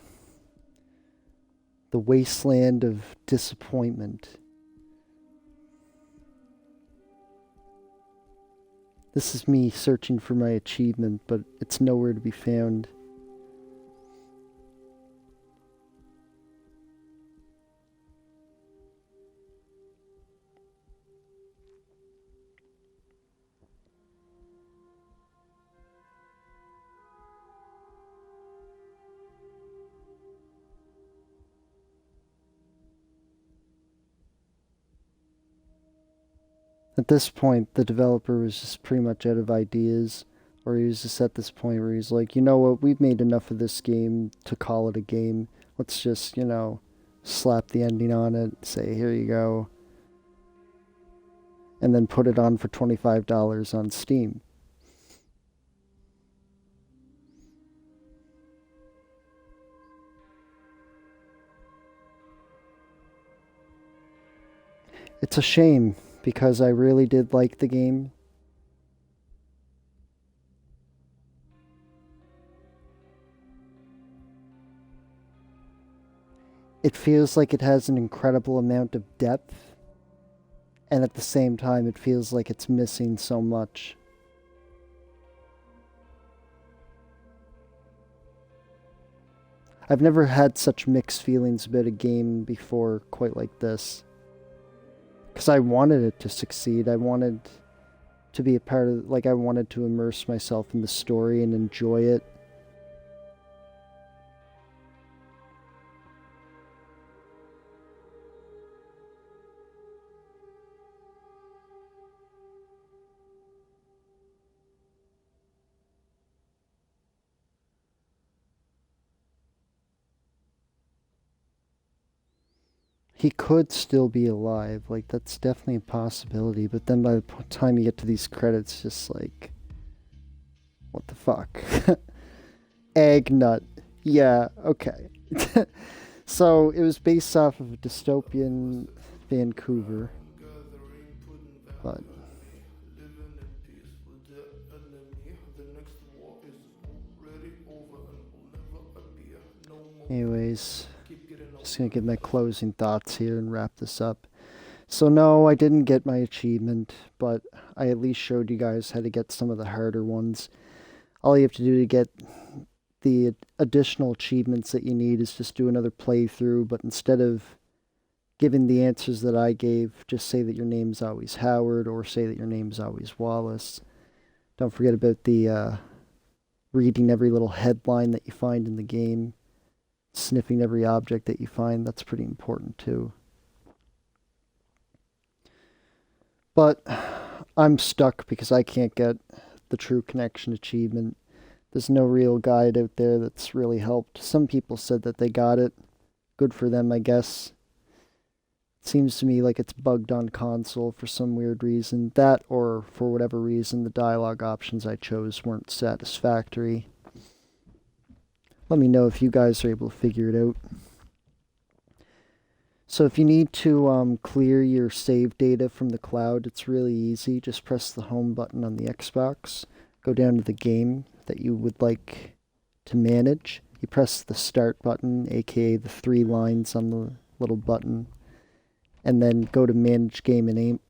The wasteland of disappointment. This is me searching for my achievement, but it's nowhere to be found. At this point, the developer was just pretty much out of ideas, or he was just at this point where he's like, you know what, we've made enough of this game to call it a game. Let's just, slap the ending on it, say, here you go, and then put it on for $25 on Steam. It's a shame, because I really did like the game. It feels like it has an incredible amount of depth, and at the same time it feels like it's missing so much. I've never had such mixed feelings about a game before quite like this. Because I wanted it to succeed. I wanted to be a part of, I wanted to immerse myself in the story and enjoy it. He could still be alive. That's definitely a possibility. But then by the time you get to these credits, just what the fuck? Egg nut. Yeah, okay. So it was based off of a dystopian Vancouver. But anyways, just gonna give my closing thoughts here and wrap this up. So no, I didn't get my achievement, but I at least showed you guys how to get some of the harder ones. All you have to do to get the additional achievements that you need is just do another playthrough, but instead of given the answers that I gave, just say that your name's always Howard or say that your name's always Wallace. Don't forget about the reading every little headline that you find in the game, sniffing every object that you find. That's pretty important too. But I'm stuck because I can't get the True Connection achievement. There's no real guide out there that's really helped. Some people said that they got it. Good for them, I guess. It seems to me like it's bugged on console for some weird reason. That, or for whatever reason, the dialogue options I chose weren't satisfactory. Let me know if you guys are able to figure it out. So if you need to clear your save data from the cloud, it's really easy. Just press the home button on the Xbox. Go down to the game that you would like to manage. You press the start button, aka the 3 lines on the little button, and then go to manage game and aim.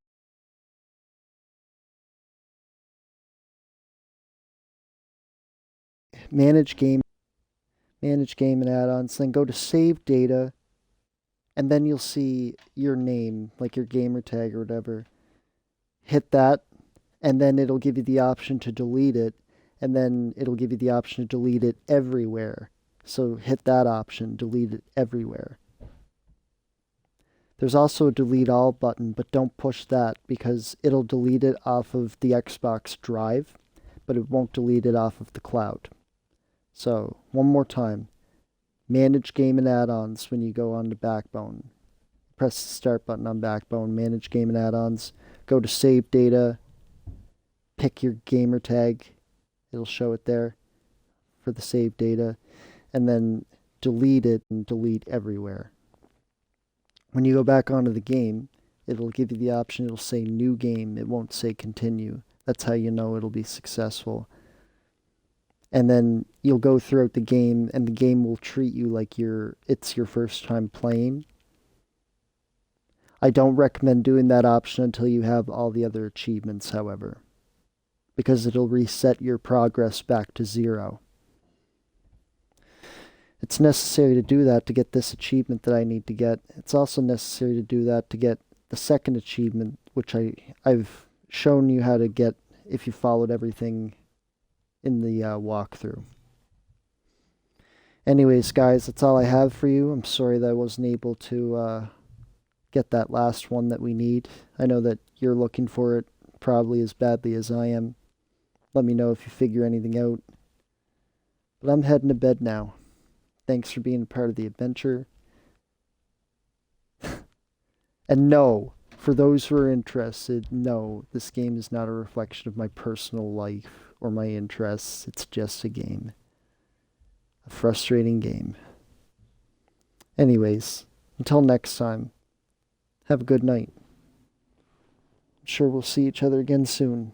Manage game and add-ons, then go to save data, and then you'll see your name, like your gamer tag or whatever. Hit that, and then it'll give you the option to delete it, and then it'll give you the option to delete it everywhere. So hit that option, delete it everywhere. There's also a delete all button, but don't push that because it'll delete it off of the Xbox drive, but it won't delete it off of the cloud. So, one more time. Manage game and add-ons when you go on to Backbone. Press the start button on Backbone, manage game and add-ons, go to save data, pick your gamer tag, it'll show it there for the save data, and then delete it and delete everywhere. When you go back onto the game, it'll give you the option, it'll say new game, it won't say continue. That's how you know it'll be successful. And then you'll go throughout the game, and the game will treat you like it's your first time playing. I don't recommend doing that option until you have all the other achievements, however, because it'll reset your progress back to 0. It's necessary to do that to get this achievement that I need to get. It's also necessary to do that to get the second achievement, which I've shown you how to get if you followed everything in the walkthrough. Anyways, guys, that's all I have for you. I'm sorry that I wasn't able to get that last one that we need. I know that you're looking for it probably as badly as I am. Let me know if you figure anything out. But I'm heading to bed now. Thanks for being a part of the adventure. And no, for those who are interested, no, this game is not a reflection of my personal life or my interests. It's just a game. A frustrating game. Anyways, until next time, have a good night. I'm sure we'll see each other again soon.